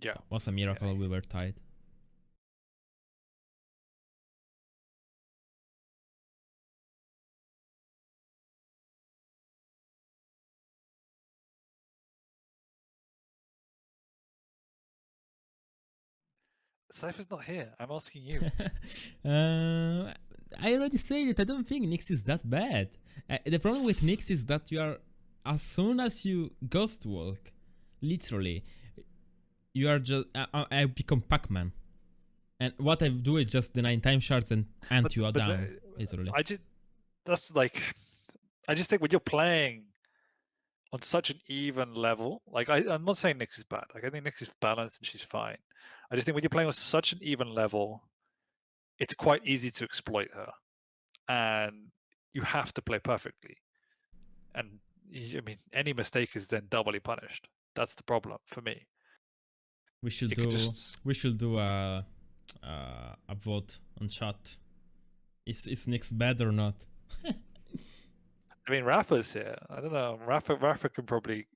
Yeah.
was a miracle we were tied.
Cypher's not here. I'm asking you.
I already said it. I don't think Nyx is that bad. The problem with Nyx is that you are, as soon as you ghost walk, literally, you are just. I become Pac-Man, and what I do is just deny time shards and ant you are down. Literally.
I just think when you're playing on such an even level, like I'm not saying Nyx is bad. Like I think Nyx is balanced and she's fine. I just think when you're playing on such an even level, it's quite easy to exploit her, and you have to play perfectly. And I mean, any mistake is then doubly punished. That's the problem for me.
We should do a vote on chat. Is Nyx bad or not?
I mean, Rafa's here. I don't know. Rafa can probably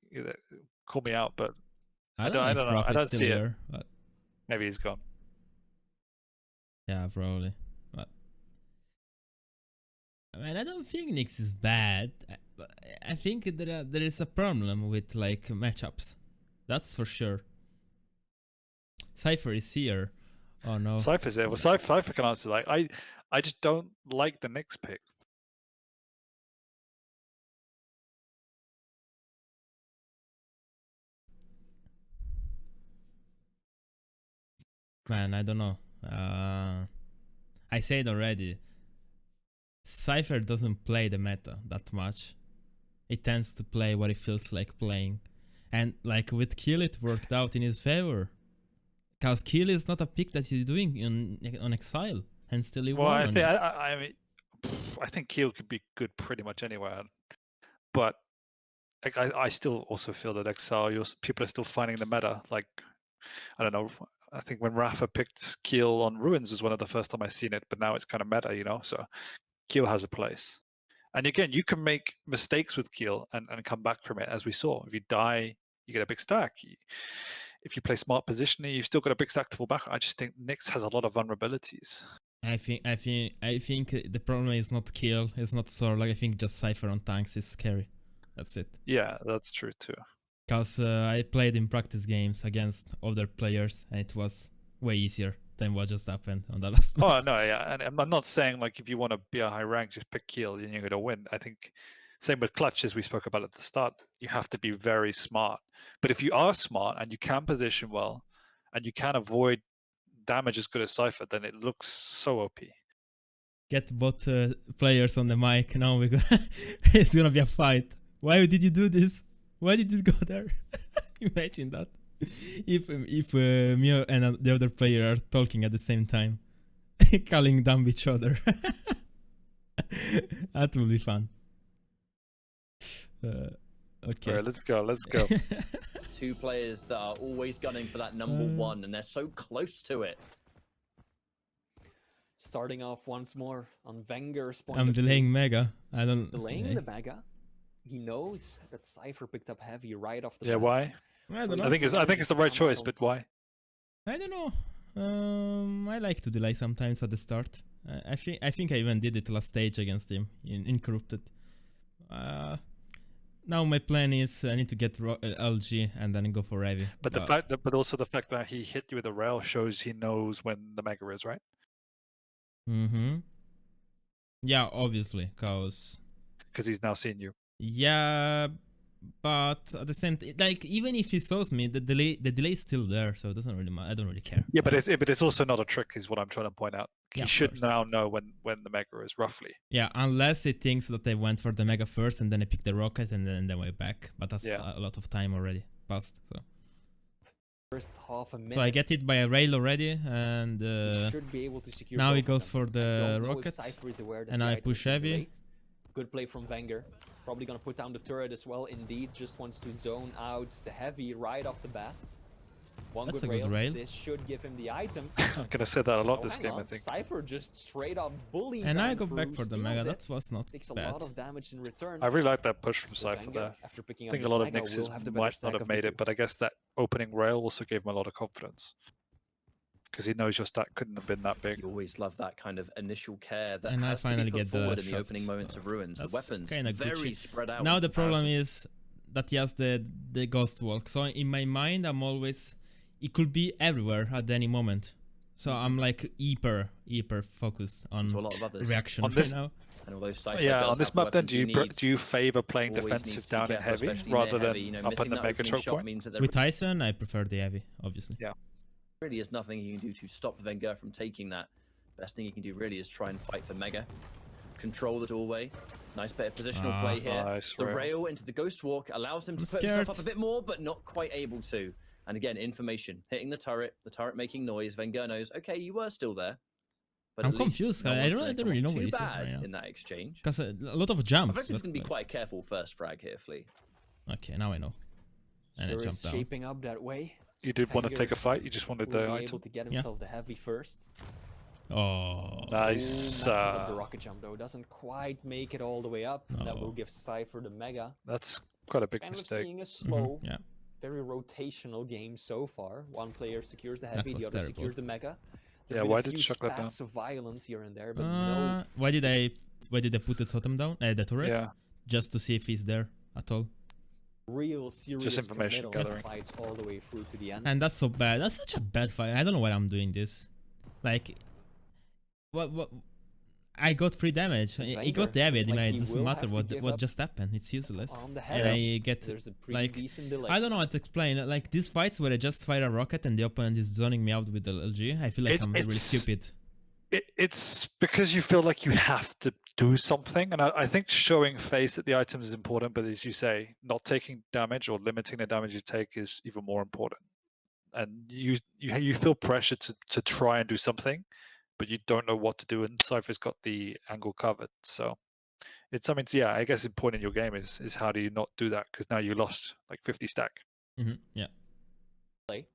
call me out, but I don't know. I don't see it.
But
maybe he's gone.
Yeah, probably. But I mean, I don't think Nyx is bad. I think there is a problem with like matchups. That's for sure. Cypher is here. Oh no.
Cypher's here. Well, Cypher can answer that. I just don't like the Nyx pick.
Man, I don't know. I said already. Cypher doesn't play the meta that much. It tends to play what it feels like playing. And like with Kill, it worked out in his favor. Because Kill is not a pick that he's doing on Exile. And still he won.
I mean, I think Keel could be good pretty much anywhere. But like, I still also feel that Exile, people are still finding the meta. Like, I don't know. I think when Rafa picked Keel on Ruins was one of the first time I seen it, but now it's kind of meta, you know? So Keel has a place. And again, you can make mistakes with Keel and come back from it, as we saw. If you die, you get a big stack. If you play smart positioning, you've still got a big stack to fall back. I just think Nyx has a lot of vulnerabilities.
I think the problem is not Kill, it's not Sword. Like I think just Cypher on tanks is scary. That's it.
Yeah, that's true too.
Because I played in practice games against other players and it was way easier than what just happened on the last
Oh, no, yeah. And I'm not saying like if you want to be a high rank, just pick Keel and you're going to win. I think same with Clutch, as we spoke about at the start. You have to be very smart. But if you are smart and you can position well and you can avoid damage as good as Cypher, then it looks so OP.
Get both players on the mic. Now it's gonna be a fight. Why did you do this? Why did you go there? Imagine that. If me and the other player are talking at the same time, calling down each other. That will be fun. Okay.
Right, let's go.
Two players that are always gunning for that number one, and they're so close to it.
Starting off once more on VENGEUR's point.
I'm delaying Mega. I don't.
Delaying the Mega. He knows that Cypher picked up heavy right off the bat.
Yeah, why?
I don't know.
I think it's the right choice, but why?
I don't know. I like to delay sometimes at the start. I think I even did it last stage against him in Corrupted. Now my plan is I need to get LG and then go for heavy.
But also the fact that he hit you with a rail shows he knows when the Mega is, right?
Yeah, obviously, because
he's now seen you.
Yeah, but at the same time, like even if he shows me, the delay is still there, so it doesn't really matter. I don't really care.
Yeah, but it's also not a trick, is what I'm trying to point out. He should now know when the Mega is, roughly.
Yeah, unless he thinks that I went for the Mega first and then I picked the rocket and then they went back. But that's a lot of time already passed. So
first half a minute.
So I get it by a rail already, and
should be able to secure
now he goes for the rocket, and I push heavy.
Late. Good play from VENGEUR. Probably gonna put down the turret as well. Indeed, just wants to zone out the heavy right off the bat. One
That's
good
a good rail.
This should give him the item.
I'm gonna say that a lot
Oh,
this
hang
game,
on.
I think.
Cypher just straight up bullies
And I
him
go back
through,
for the
steals
mega.
it,
That was not
takes a
bad.
lot of damage in return.
I really like that push from
But
Cypher
Wenger,
there.
after picking
I
up
think a
this
lot of
mega,
Nixes
will have the better
might
stack
not have
of the
made
two.
it, but I guess that opening rail also gave him a lot of confidence. Because he knows your stack couldn't have been that big.
You always love that kind of initial care that
And I
has
finally
to be put
get the
forward in the
shaft.
opening moments of Ruins.
That's
The weapons
kinda
very
Gucci.
spread out.
Now
in
the problem
comparison.
is that he has the ghost walk. So in my mind, I'm always, it could be everywhere at any moment. So I'm like hyper focused on
To a lot of others.
reaction
On
right
this-
now.
And although Cypher
Yeah,
does
on this
have the
map then,
weapons he needs,
do you favor playing
always needs
defensive
to be
down in
careful,
heavy
especially
rather
near
than
heavy,
up
missing
in the
that
mega
opening
choke
shot
point?
means that there
With Tyson, I prefer the heavy, obviously.
Yeah.
really is nothing you can do to stop Wenger from taking that. Best thing you can do really is try and fight for Mega. Control the doorway. Nice bit of positional play here.
Nice
The
rail.
rail into the ghost walk allows him to
I'm
put himself
scared.
up a bit more, but not quite able to. And again, information. Hitting the turret making noise. Wenger knows, okay, you were still there. But
I'm
at least
confused.
no
I
one's
don't
gonna
really
come
know
off
what
too
he said
bad
right now.
in that exchange.
Because a lot of
I
jumps.
think he's
but
going to be
like-
quite careful first frag here, Flea.
Okay, now I know. And
Sure
I
is
jumped down.
shaping up that way.
You did want to
Wenger
take a fight, you just wanted
Will
the
be
item.
able to get himself the heavy first.
Oh.
Nice.
Messes up the rocket jump though. Doesn't quite make it all the way up. That will
No.
give Cypher the mega.
That's quite a big
Kind of
mistake.
seeing a slow,
Yeah.
very rotational game so far. One player secures the
That
heavy, the
was
other
terrible.
secures the mega.
Yeah,
There've been
why
a
did you
few
chuck that down?
spats of violence here and there, but no
Why did I put the totem down? The turret?
Yeah.
Just to see if he's there at all.
real serious
information
committal
gathering.
fights all the way through to the end.
And that's so bad. That's such a bad fight. I don't know why I'm doing this. Like, what? I got 3 damage. He
Wenger,
got the heavy.
looks like
It
he
doesn't
will
matter
have to
what
give
what
up
just happened. It's useless.
on the
And
head.
I get
There's a pretty
like,
decent delay.
I don't know how to explain. Like these fights where I just fire a rocket and the opponent is zoning me out with the LG. I feel like I'm really
It's-
stupid.
It's because you feel like you have to do something, and I think showing face at the items is important, but as you say, not taking damage or limiting the damage you take is even more important. And you feel pressure to try and do something, but you don't know what to do, and Cypher's got the angle covered. So it's something to, yeah, I guess the point in your game is how do you not do that, because now you lost like 50 stack.
Yeah.
Play.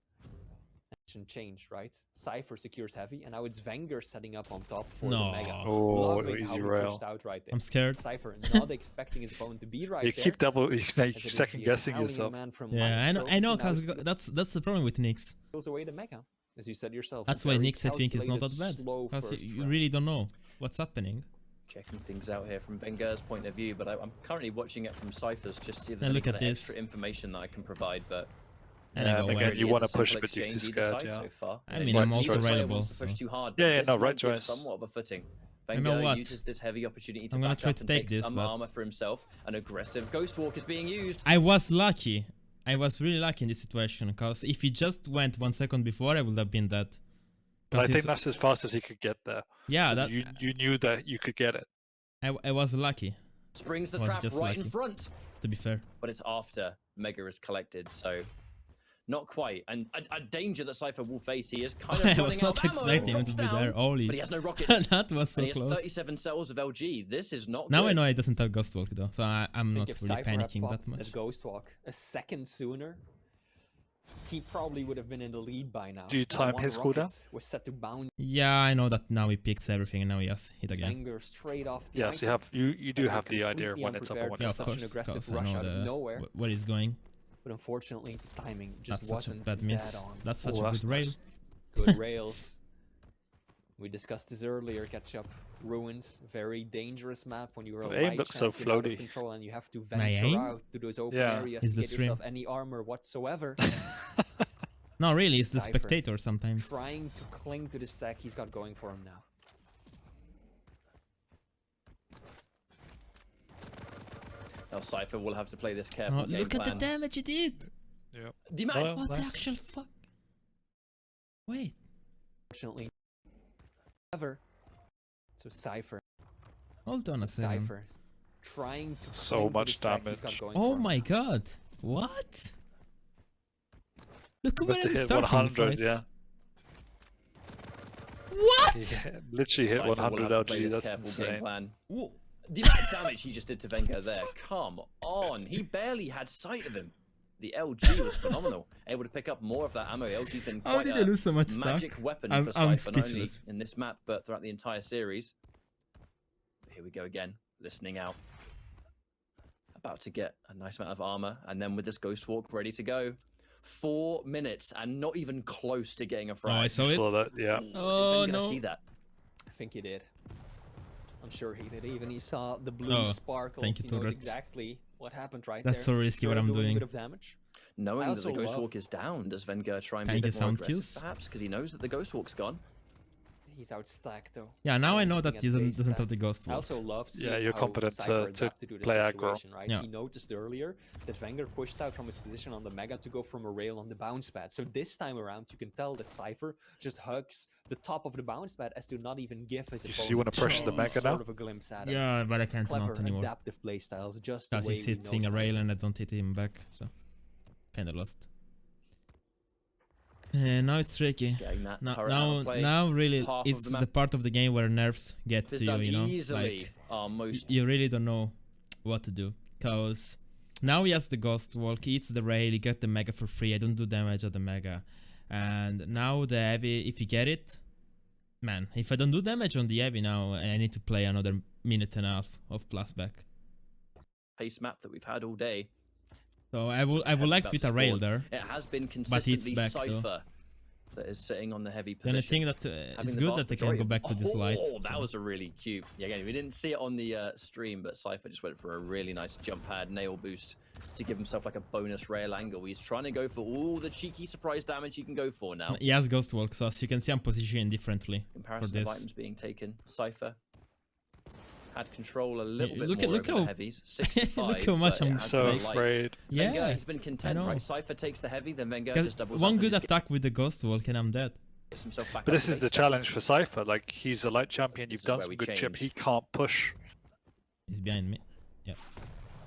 Action changed, right? Cypher secures heavy, and now it's Wenger setting up on top for the
No.
mega.
Oh,
Loving
easy
how he
rail.
pushed out right there.
I'm scared.
Cypher not expecting his opponent to be right
You
there.
keep double,
as
you're
it is
second
the
guessing
Italian
yourself.
man from
Yeah,
Maestro
I know,
who now
cause that's the problem with Nix.
steals away the mega, as you said yourself.
That's
a
why
very
Nix I think is not that
calculated,
bad.
slow
Because
first
you
round.
really don't know what's happening.
Checking things out here from Wenger's point of view, but I'm currently watching it from Cypher's just to see if
Now
there's any
look at
kind of
this.
extra information that I can provide, but
And I go
again,
away.
you
Really
wanna
is a simple
push, but you're too
exchange either
scared,
side
yeah.
so far.
I mean,
I'm
Neither
also
player
reliable,
wants to push
so-
too hard,
Yeah,
but
yeah,
this
no,
might
right
give
choice.
somewhat of a footing.
You know
Wenger
what?
uses this heavy opportunity to
I'm gonna
back
try
up
to
and
take
take
this,
some
but-
armor for himself. An aggressive ghost walk is being used.
I was lucky. I was really lucky in this situation, because if he just went 1 second before, I would have been dead.
But I
'Cause
think
he's-
that's as fast as he could get there.
yeah,
So
that
you knew that you could get it.
I was lucky,
Springs the
was
trap
just
right in
lucky.
front,
to be fair.
but it's after Mega is collected, so not quite. And a danger that Cypher will face. He is kind of
I
running
was
out
not
of ammo.
expecting him
Drops
to be there.
down,
Holy,
but he has no rockets.
that was so
And he has
close.
37 cells of LG. This is not
Now
good.
I know he doesn't have Ghost Walk though, so I'm
I
not
think if
really
Cypher had
panicking that
popped
much.
that Ghost Walk a second sooner, he probably would have been in the lead by now.
Do you
That
time
one
his
rocket
cooldown?
was set to bound
Yeah, I know that now he picks everything and now he has hit again.
Wenger straight off the
Yes,
item,
you do
But
have the idea of
completely
when it's up and when
unprepared
Yeah,
it's
of
such an
course,
aggressive
because I
rush
know
out of nowhere.
where he's going.
but unfortunately the timing just
That's such a
wasn't
bad miss.
dead on.
That's such
Oh,
a
that's
good rail.
nice.
Good rails. We discussed this earlier, catch up. Ruins, very dangerous map when you are a
The aim
light
looks so
champion out of
floaty.
control and you have to
My
venture
aim?
out to those open
Yeah.
areas
Is
to
the
get
stream.
yourself any armor whatsoever.
No, really, it's the
Cypher.
spectator sometimes.
Trying to cling to the stack he's got going for him now.
Now Cypher will have to play this careful
Oh,
game
look at the
plan.
damage he did!
Yeah.
The amount
Oh,
What the
nice.
actual fuck? Wait.
Fortunately, ever. So Cypher,
Hold on a second.
Cypher, trying to
So
cling to the
much
stack he's got
damage.
going
Oh
for him.
my god. What? Look at where
Must have
I'm
hit
starting the
100,
fight.
yeah.
What?
He literally hit
Cypher will
100
have to play
LG,
this
that's
careful game
insane.
plan.
Wha-
The amount of damage he just did to Wenger there, come on. He barely had sight of him. the LG was phenomenal. Able to pick up more of that ammo. LG's been
How
quite
did
a
I lose so much
magic
stock?
weapon
I'm
for Cypher, not only
speechless.
in this map, but throughout the entire series. Here we go again, listening out. About to get a nice amount of armor, and then with this Ghost Walk ready to go. 4 minutes, and not even close to getting a frag.
Oh, I saw it.
Saw that, yeah.
Oh,
Didn't
no.
see that.
I think he did. I'm sure he did. Even he saw the blue
Oh,
sparkles.
thank you,
He knows
Turret.
exactly what happened right
That's
there.
so risky what
Turret
I'm
doing a
doing.
bit of damage.
Knowing that the
also
Ghost
love-
Walk is down, does VENGEUR try and
Can
be
I
a
get
bit more
sound
aggressive,
kills?
perhaps? Because he knows that the Ghost Walk's gone.
He's outstacked though.
Yeah, now I know
Focusing
that
at
he doesn't,
base
doesn't
stack.
have the Ghost
I
Walk.
also love seeing
Yeah, you're
how
competent
Cypher
to
adapted to this
play aggro.
situation, right?
Yeah.
He noticed earlier that VENGEUR pushed out from his position on the Mega to go from a rail on the bounce pad. So this time around, you can tell that Cypher just hugs the top of the bounce pad as to not even give his opponent
You wanna pressure the
any
Mega
sort
now?
of a glimpse at him.
Yeah, but I can't
Clever,
not anymore.
adaptive playstyles, just the
Because
way
he's
we know
hitting a rail
Cypher.
and I don't hit him back, so kinda lost. And now it's tricky.
Just getting that
Now,
turret
now,
outplay.
now really,
half of
it's
the map.
the part of the game where nerfs get
It's
to you,
done
you know?
easily.
Like,
Most
you really don't know what to do. Because now he has the Ghost Walk, he hits the rail, he get the Mega for free, I don't do damage at the Mega. And now the Heavy, if you get it, man, if I don't do damage on the Heavy now, I need to play another minute and a half of plus back.
pace map that we've had all day.
So I would like to hit a rail there.
It has been
it's
consistently
back, though.
Cypher that is sitting on the heavy
Then
position.
I think that
having
it's
the
good
vast
that they can
majority
go
of-
back to this light.
Oh, that
so.
was a really cute. Yeah, again, we didn't see it on the stream, but Cypher just went for a really nice jump pad nail boost to give himself like a bonus rail angle. He's trying to go for all the cheeky surprise damage he can go for now.
He has Ghost Walk, so as you can see I'm positioning differently.
Comparison of
this.
items being taken. Cypher had control a little bit
look
more
at
over the
how-
heavies. 65,
look how much
but it
I'm
has
So
been light.
afraid.
VENGEUR,
Yeah,
he's been content,
know.
right? Cypher takes the heavy, then VENGEUR
'Cause
just doubles
one
up and
good
just
attack with the Ghost Walk and I'm dead.
gets himself back
But
up
this
to
is the
base step.
challenge for Cypher. Like, he's a light champion,
This
you've
is
done
where
some
we
good chip, he
change.
can't push.
He's behind me.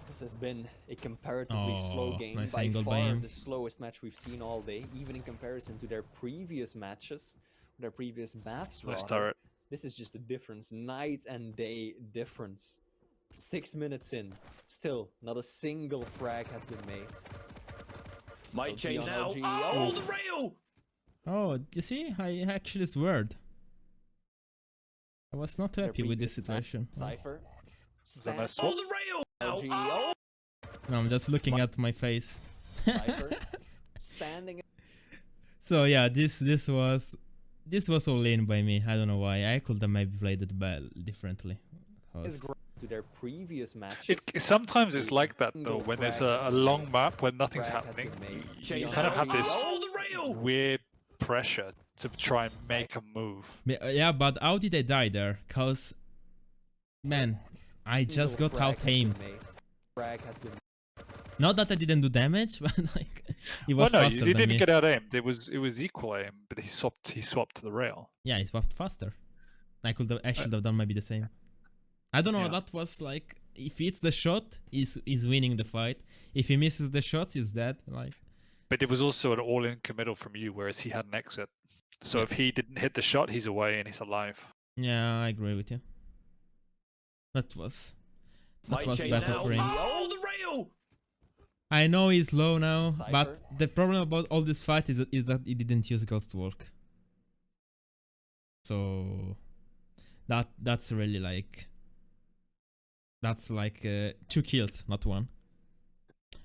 This has been a comparatively slow
Oh,
game.
nice
By
angle by
far
him.
the slowest match we've seen all day, even in comparison to their previous matches, their previous maps.
Nice
rather.
turret.
This is just a difference, night and day difference. 6 minutes in, still not a single frag has been made.
Might
LG
change
on
now.
LG.
Oh,
Oh.
the rail!
Oh, you see, I actually sweared. I was not
Their
happy with this
previous match,
situation.
Cypher.
Is that nice
Stand-
Oh, the rail! Ow,
LG.
ow.
No, I'm just looking at my face.
Cypher. Standing.
So yeah, this was all in by me. I don't know why. I could have maybe played it differently.
Is
'Cause-
great to their previous matches.
Sometimes it's like that though,
Single
when there's
frag has
a
been
long
made.
map when nothing's
Frag has
happening.
been made.
You
Change
kind of
now.
have this
Oh, the rail!
weird pressure to try and make a move.
Yeah, but how did I die there? Cause, man, I just
Single
got
frag
out
has been
aimed.
made. Frag has been
Not that I didn't do damage, but like, he
Well,
was
no,
faster
you
than
didn't
me.
get out aimed. It was equal aim, but he swapped to the rail.
Yeah, he swapped faster. I could have actually have done maybe the same. I don't know.
Yeah.
That was like, if he hits the shot, he's winning the fight. If he misses the shots, he's dead. Like,
But it was also an all-in committal from you, whereas he had an exit. So if he didn't hit the shot, he's away and he's alive.
yeah, I agree with you. That was
Might change
better
now.
for him.
Oh, the rail!
I know he's low now,
Cypher.
but the problem about all this fight is that he didn't use Ghost Walk. So that's really like, that's like 2 kills, not 1.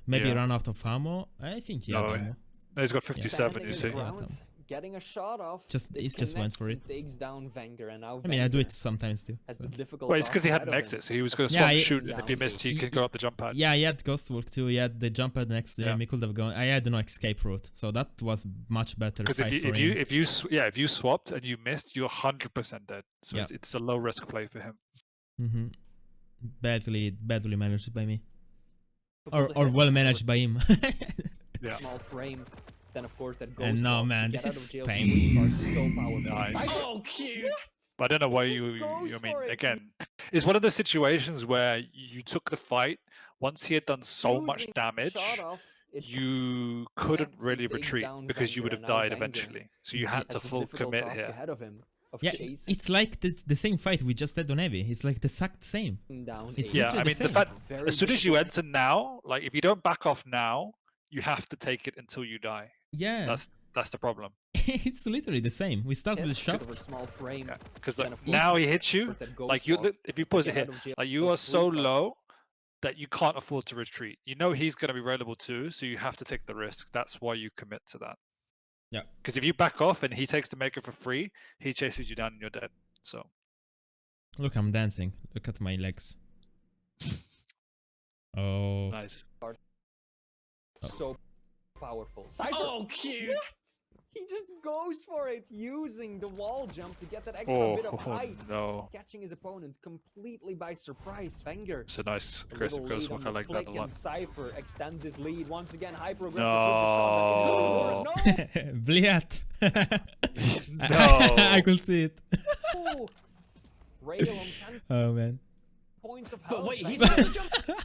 Maybe
Yeah.
run out of ammo. I think he had
No,
ammo.
No, he's got 57,
standing
you
his
see.
ground, getting a shot off.
Just-
it
he just went
connects
for
and
it.
Takes down VENGEUR, and now
I mean, I do
VENGEUR
it sometimes too.
has
so.
the difficult
Well, it's because he
task
had an
ahead of
exit,
him.
so he was going to
Yeah,
stop
he-
shooting, and if he missed, he
he-
could go up the jump pad.
Yeah, he had Ghost Walk too. He had the jump pad next to
Yeah.
him. He could have gone. I had no escape route, so that was much better
Because
fight
if
for
you
him.
if you swapped and you missed, you're 100% dead. So
Yeah.
it's a low risk play for him.
Mm-hmm. Badly managed by me,
Difficult to
or
hit
well
with
managed by him.
Yeah.
Small frame. Then of course that
And
goes.
no, man, this is painful.
So powerful.
Nice.
Cypher,
Oh, cute!
But I don't know why
He
you.
goes
I mean,
for it.
again, it's one of the situations where you took the fight. Once he had done so much
using
damage,
shot off, it
you couldn't
connects and
really
takes
retreat
down
because you would
VENGEUR,
have
and now
died
VENGEUR
eventually. So you
has
had to
has a
full
difficult
commit
task
here.
ahead of him. Of
Yeah,
chasing
it's like the same fight we just had on Heavy. It's like the exact same.
down.
it's
a
Yeah,
literally
I
the
mean, the
same.
fact
very
as soon as you
difficult-
enter now, like if you don't back off now, you have to take it until you die.
Yeah,
That's the problem.
it's literally the same. We start with
Hits because
shot.
of a small frame.
Because
Then, of course,
now he hits you.
that ghost
Like you,
walk
if you pause
to
it
get
here,
out of jail
like you
with
are so
free card.
low that you can't afford to retreat. You know he's going to be available too, so you have to take the risk. That's why you commit to that.
Yeah.
Because if you back off and he takes the maker for free, he chases you down and you're dead. So
Look, I'm dancing. Look at my legs. Oh.
nice.
So powerful. Cypher.
Oh, cute.
What? He just goes for it, using the wall jump to get that extra bit of height.
No.
Catching his opponent completely by surprise. Wenger.
It's a nice
A
aggressive
little
ghost
lead
walk.
on
I
the
like that a
flick,
lot.
and Cypher extends his lead once again. Hyper aggressive with the shot. No!
Bliat.
No.
I could see it.
Oh! Rail on 10
Oh man.
points of health.
But wait, he's
Wenger.
gonna jump.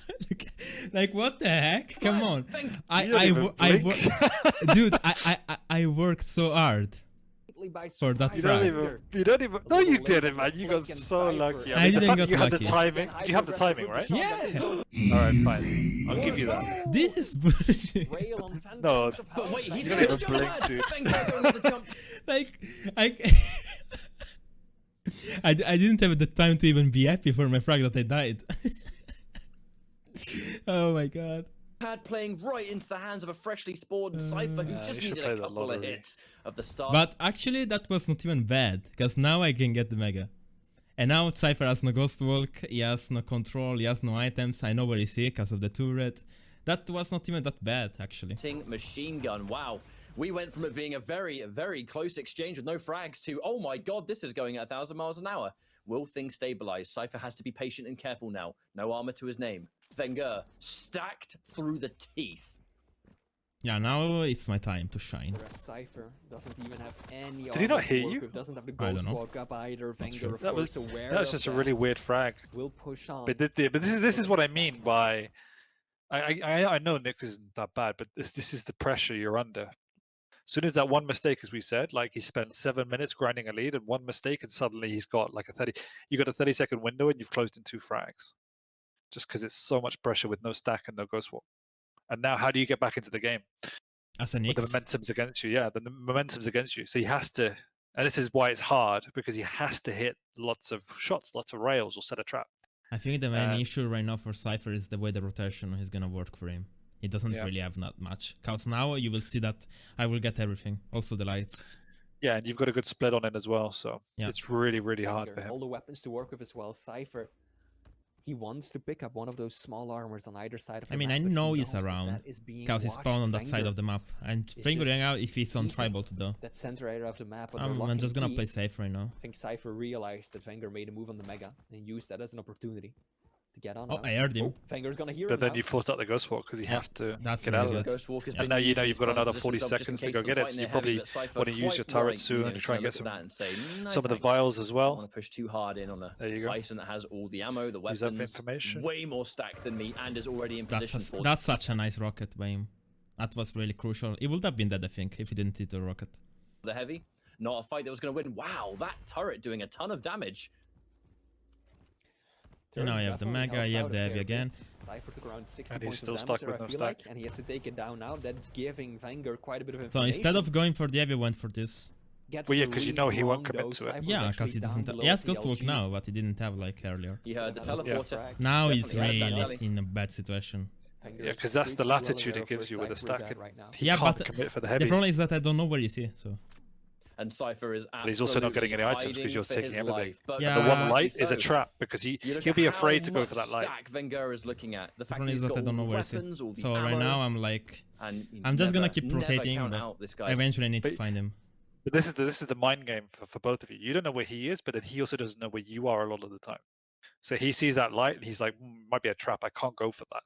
Like what the heck? Come on.
Thank
You don't even blink.
Dude, I worked so hard.
By
For that
surprise.
You don't
frag.
even. You don't even. No, you didn't, man. You got so lucky.
I
mean, the
didn't
fact
get
you had the
lucky.
timing. Did you have the timing, right?
Yeah.
All right, fine. I'll give you that.
This is bullshit.
Rail on 10
No.
points of
But
health.
wait, he's
You
gonna
don't
jump
even
lad.
blink, dude.
Wenger going with the jump.
Like I didn't have the time to even be happy for my frag that I died. Oh my god.
Pad playing right into the hands of a freshly spawned Cypher who
Yeah,
just
you should
needed
play
a
the
couple of
lottery.
hits of the start.
But actually that was not even bad, because now I can get the mega. And now Cypher has no ghost walk, he has no control, he has no items, I know where he's here because of the turret. That was not even that bad actually.
Machine gun, wow. We went from it being a very, very close exchange with no frags to, oh my god, this is going at 1,000 miles an hour. Will things stabilize? Cypher has to be patient and careful now. No armor to his name. Wenger stacked through the teeth.
Yeah, now it's my time to shine.
Whereas Cypher doesn't even have any.
Did he not
armor to
hit
work
you?
with, doesn't have the
I don't
ghost
know.
walk up either. Wenger,
true.
of
That
course,
was
aware
that was
of
just a really
that.
weird frag.
Will push on.
But this is what I mean by I know Nick isn't that bad, but this is the pressure you're under. As soon as that one mistake, as we said, like he spent 7 minutes grinding a lead, and one mistake, and suddenly he's got like you got a 30-second window, and you've closed in 2 frags, just because it's so much pressure with no stack and no ghost walk. And now, how do you get back into the game?
As an
The
X.
momentum's against you. Yeah, the momentum's against you. So he has to, and this is why it's hard, because he has to hit lots of shots, lots of rails, or set a trap.
I think the main issue right now for Cypher is the way the rotation is gonna work for him. He doesn't really have that much. Cause now you will see that I will get everything, also the lights.
Yeah, and you've got a good split on it as well, so
Yeah.
it's really, really hard
Wenger,
for him.
all the weapons to work with as well. Cypher. He wants to pick up one of those small armors on either side of the
I mean,
map,
I
but he
know he's
knows that
around,
that is being
cause he's
watched.
spawned on that side
Wenger,
of the map. I'm
just
figuring out if he's on
keeping
tribal to do.
that center area of the map. under
I'm
lock and
just gonna
key.
play safe right now.
I think Cypher realized that Wenger made a move on the Mega and used that as an opportunity to get on.
Oh,
out.
I heard him.
Oh, Wenger's gonna hear
But
him
then
now.
you forced out the ghost walk because you have to
That's
get
really
out of
good.
it.
Ghost walk has
And
been
now you
used
know
as
you've got
trying
another
positions
40
up just in
seconds to
case
go
the
get it,
fight
so
in
you
their
probably
heavy, but Cypher
want to use your
quite
turret
worrying,
soon
you know,
and try and get
just gonna look at that and say, "No,
some of the
thanks."
vials as
I
well.
want to push too hard in on the
There you go.
Bison that has all the ammo, the
Use that for
weapons,
information.
way more stacked than me, and is already in position for.
That's such a nice rocket by him. That was really crucial. He would have been dead, I think, if he didn't hit the rocket.
The heavy, not a fight that was going to win. Wow, that turret doing a ton of damage.
You know, you have the
Definitely
Mega,
helped
you
out
have the
a
heavy
fair
again.
bit. Cypher took around 60
And he's
points
still
of
stuck
damage
with
there,
no
I feel like,
stack.
and he has to take it down now. That's giving Wenger quite a bit of
So
information.
instead of going for the heavy, went for this.
Gets
Well, yeah,
the
'cause you
lead
know he won't
long,
commit
though.
to it.
Cypher's
Yeah,
actually
because he
down
doesn't.
below
He has
the
Ghost Walk
LG.
now, but he didn't have like earlier.
He heard the
Another
teleporter.
frag.
Now he's
Definitely had that
really
jelly.
in a bad situation.
Wenger
Yeah,
is
because that's the
pretty well
latitude
aware
it
of
gives you
where
with the
Cypher is
stack.
at right now.
He
Yeah,
can't
but
commit for the
The
heavy.
problem is that I don't know where he's here, so.
And Cypher is
But he's also not getting any items because
hiding
you're
for
taking
his
everything.
life. But
Yeah,
The one
rightly
light is a
so.
trap because
You look
he'll
at
be
how
afraid to go
much
for that light.
stack Wenger is looking at. The
The
fact
problem
that
is
he's
that
got
I don't know
all the
where he's here.
weapons, all the
So right
ammo,
now I'm like,
and you
I'm just gonna
never-
keep
never
rotating,
count
but
out this guy's
eventually I need to
But-
find him.
But this is the mind game for both of you. You don't know where he is, but then he also doesn't know where you are a lot of the time. So he sees that light and he's like, might be a trap. I can't go for that.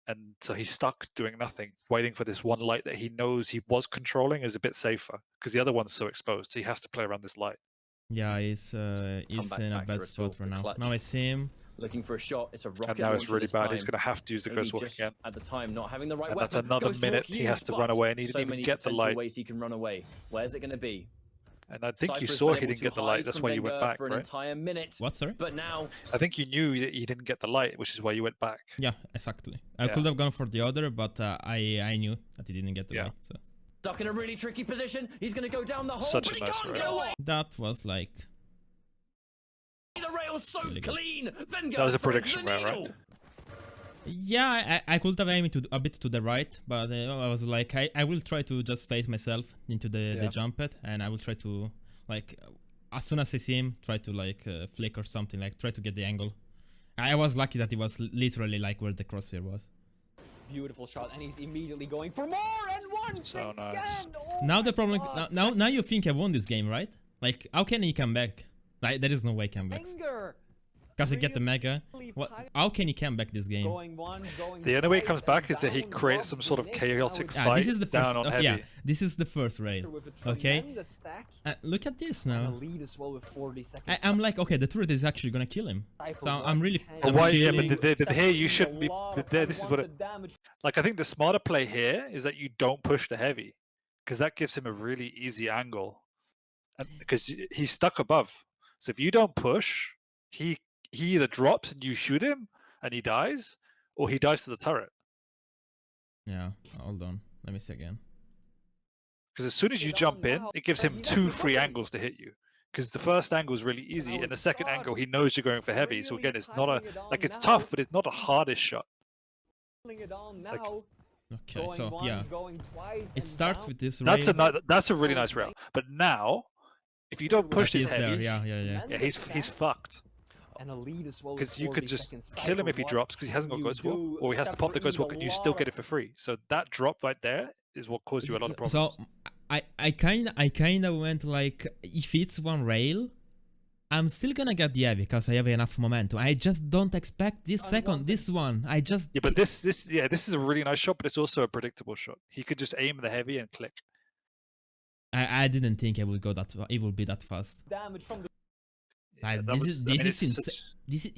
And so he's stuck doing nothing, waiting for this one light that he knows he was controlling is a bit safer because the other one's so exposed. So he has to play around this light.
Yeah, he's
Comeback
in a
factor
bad
at
spot
all,
right
the
now.
clutch.
Now I see him.
looking for a shot. It's a rocket
And now it's
launcher
really
this
bad. He's
time.
going to have to use the
Only
ghost walk
just
again.
at the time not having the right
And
weapon.
that's another
Ghost
minute
walk
he has
used,
to run
but
away and he
so
didn't even
many
get the
potential
light.
ways he can run away. Where's it going to be?
And I think you
Cypher's
saw
been
he
able
didn't
to
get the light.
hide
That's
from
why you went
VENGEUR
back,
for an
right?
entire minute.
What, sorry?
But now,
I think you knew that he didn't get the light, which is why you went back.
Yeah, exactly. I
Yeah.
could have gone for the other, but I knew that he didn't get the
Yeah.
light. So
stuck in a really tricky position. He's going to go down the hole,
Such
but
a
he
nice
can't
rail.
get away.
that was like
The rail's so
Really good.
clean. VENGEUR
That was a
threads
prediction
the
rail, right?
Oh,
needle.
yeah, I could have aimed a bit to the right, but I was like, I will try to just face myself into the
Yeah.
jump pad, and I will try to, like, as soon as I see him, try to, like, flick or something, like, try to get the angle. I was lucky that it was literally, like, where the crosshair was.
Beautiful shot, and he's immediately going for more, and once
So
again!
nice.
Oh
Now
my
the problem,
God.
now you think I won this game, right? Like, how can he come back? Like, there is no way come back.
VENGEUR
Because he get the mega. What? How can he come back this game?
going one, going
The only way he
twice,
comes
and
back is that he
down
creates
drops
some sort of
Nyx.
chaotic
Now
Ah, this
fight
is the first.
down on
Yeah,
heavy.
this is the first rail.
it's with a
Okay.
tremendous stack,
Look at this
and a
now.
lead as well with 40 seconds.
I'm like, okay, the turret is actually gonna kill him.
Cypher
So I'm really.
can
But
I'm
why?
do
Yeah,
chilling.
but here you
a
shouldn't be.
lot
But
of
there, this is what it.
unwanted damage.
Like I think the smarter play here is that you don't push the heavy, because that gives him a really easy angle, because he's stuck above. So if you don't push, he either drops and you shoot him and he dies, or he dies to the turret.
Yeah, hold on. Let me see again.
Because as soon as you jump in, it gives him two free angles to hit you. Because the first angle is really easy, and the second angle he knows you're going for heavy. So again, it's not a like it's tough, but it's not a hardest shot.
Pulling it on
Like-
now.
Okay,
Going
so
once,
yeah,
going twice,
it
and
starts
down.
with this rail.
That's a really nice rail. But now, if you don't push
That
this
is there.
heavy,
Yeah.
yeah, he's fucked.
And a lead as well. with
Because you could
40
just
seconds.
kill him
Cypher,
if he
what
drops, because he hasn't got
you
ghost walk,
do,
or he has to
except
pop the
for
ghost
Eve,
walk,
a
and you still
lot
get
of-
it for free. So that drop right there is what caused you a lot of problems.
So I kinda went like, if it's one rail, I'm still gonna get the heavy because I have enough momentum. I just don't expect this one. I just
Yeah, but this is a really nice shot, but it's also a predictable shot. He could just aim the heavy and click.
I didn't think it would go that. It would be that fast.
damage from the
Like,
that
this
was-
is
I mean,
this is
it's
insane.
such-
This is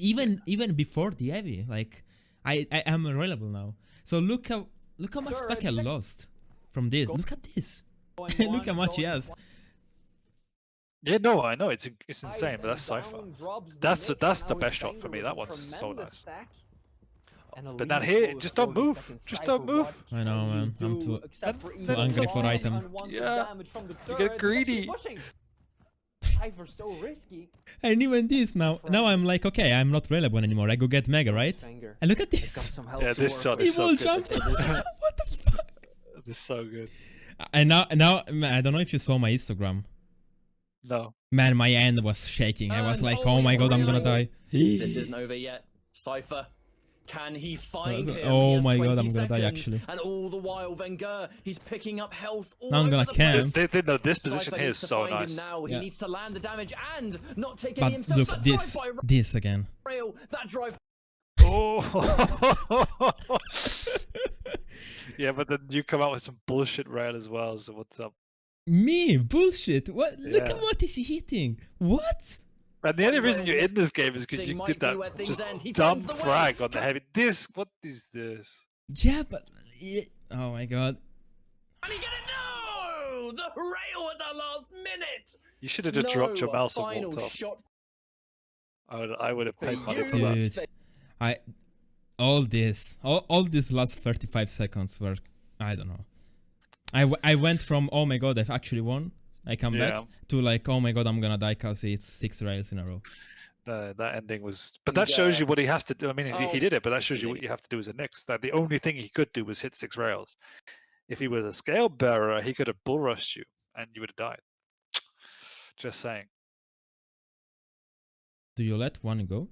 even before the heavy. Like I am reliable now. So look how much
Sure,
stack I
it's-
lost from this. Look at this.
going
Look how
one,
much he
going
has.
twice,
Yeah, no, I know it's insane, but
and
that's Cypher.
down drops the
That's
Nyx,
that's
and
the
now
best
it's
shot for
VENGEUR
me.
with
That
a
one's so
tremendous
nice.
stack. And a
But
lead
that
as
here,
well with
just don't
40
move.
seconds.
Just
Cypher,
don't move.
what
I know,
can
man.
you
I'm
do
too
except for
too
even
angry for
one
item.
unwanted
Yeah.
damage from the
You get
turret. He's actually
greedy.
pushing. Cypher so risky.
And even this now I'm like, okay, I'm not reliable anymore. I go get mega, right?
VENGEUR
And look at
has got
this.
some help
Yeah,
to
this
work
shot
with.
is so
Evil
good.
jumps. What the fuck?
This is so good.
And now I don't know if you saw my Instagram.
No.
Man, my hand was shaking. I was
And
like, oh my god, I'm gonna die.
This isn't over yet. Cypher, can he find him?
Oh
He has
my God,
20
I'm gonna die,
seconds,
actually.
And all the while, VENGEUR, he's picking up health all
Now I'm
over
gonna
the
camp.
place.
This position
Cypher
here
needs
is
to
so
find
nice.
him now.
Yeah.
He needs to land the damage and not take any
But
himself.
look,
That
this
drive-by
again.
rail, that drive.
Oh. Yeah, but then you come out with some bullshit rail as well. So what's up?
Me bullshit. What? Look at
Yeah.
what is he hitting? What?
And the only reason you're in this game is because
It
you
might
did
be where
that
things
just
end. He
dumb
finds the way.
frag on the heavy. What is this?
Yeah, but oh my god.
And he get it? No! The rail at the last minute.
You should have just dropped your
No,
mouse and
final
walked off.
shot
I would have paid
for
money
you.
for that.
Dude, all this last 35 seconds were, I don't know. I went from, oh my god, I've actually won. I come
Yeah.
back to like, oh my god, I'm gonna die because it's 6 rails in a row.
That ending was, but that shows you what he has to do. I mean, he
Oh,
did it, but that shows you what you have to do as a Nyx. That the only thing he could do was hit 6 rails. If he was a scale bearer, he could have bull rushed you, and you would have died. Just saying.
Do you let one go?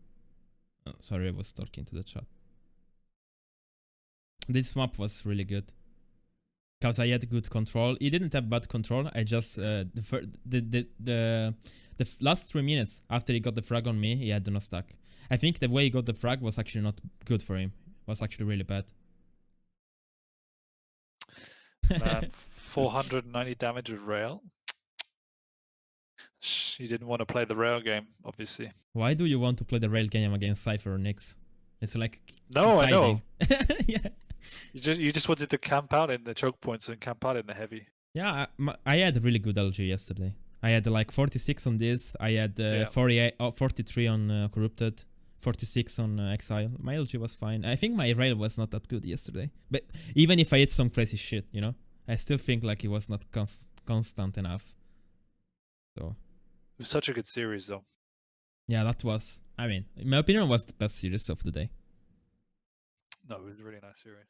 Oh, sorry, I was talking to the chat. This map was really good. Because I had good control. He didn't have bad control. I just the last 3 minutes after he got the frag on me, he had no stack. I think the way he got the frag was actually not good for him. It was actually really bad.
Man, 490 damage with rail. You didn't want to play the rail game, obviously.
Why do you want to play the rail game against Cypher or Nyx? It's like
No, I know.
suiciding. Yeah.
You just wanted to camp out in the choke points and camp out in the heavy.
Yeah, I had really good LG yesterday. I had like 46 on this. I had 43 on Corrupted, 46 on Exile. My LG was fine. I think my rail was not that good yesterday. But even if I hit some crazy shit, you know, I still think like it was not constant enough. So
It was such a good series, though.
yeah, that was, I mean, in my opinion, was the best series of the day.
No, it was a really nice series.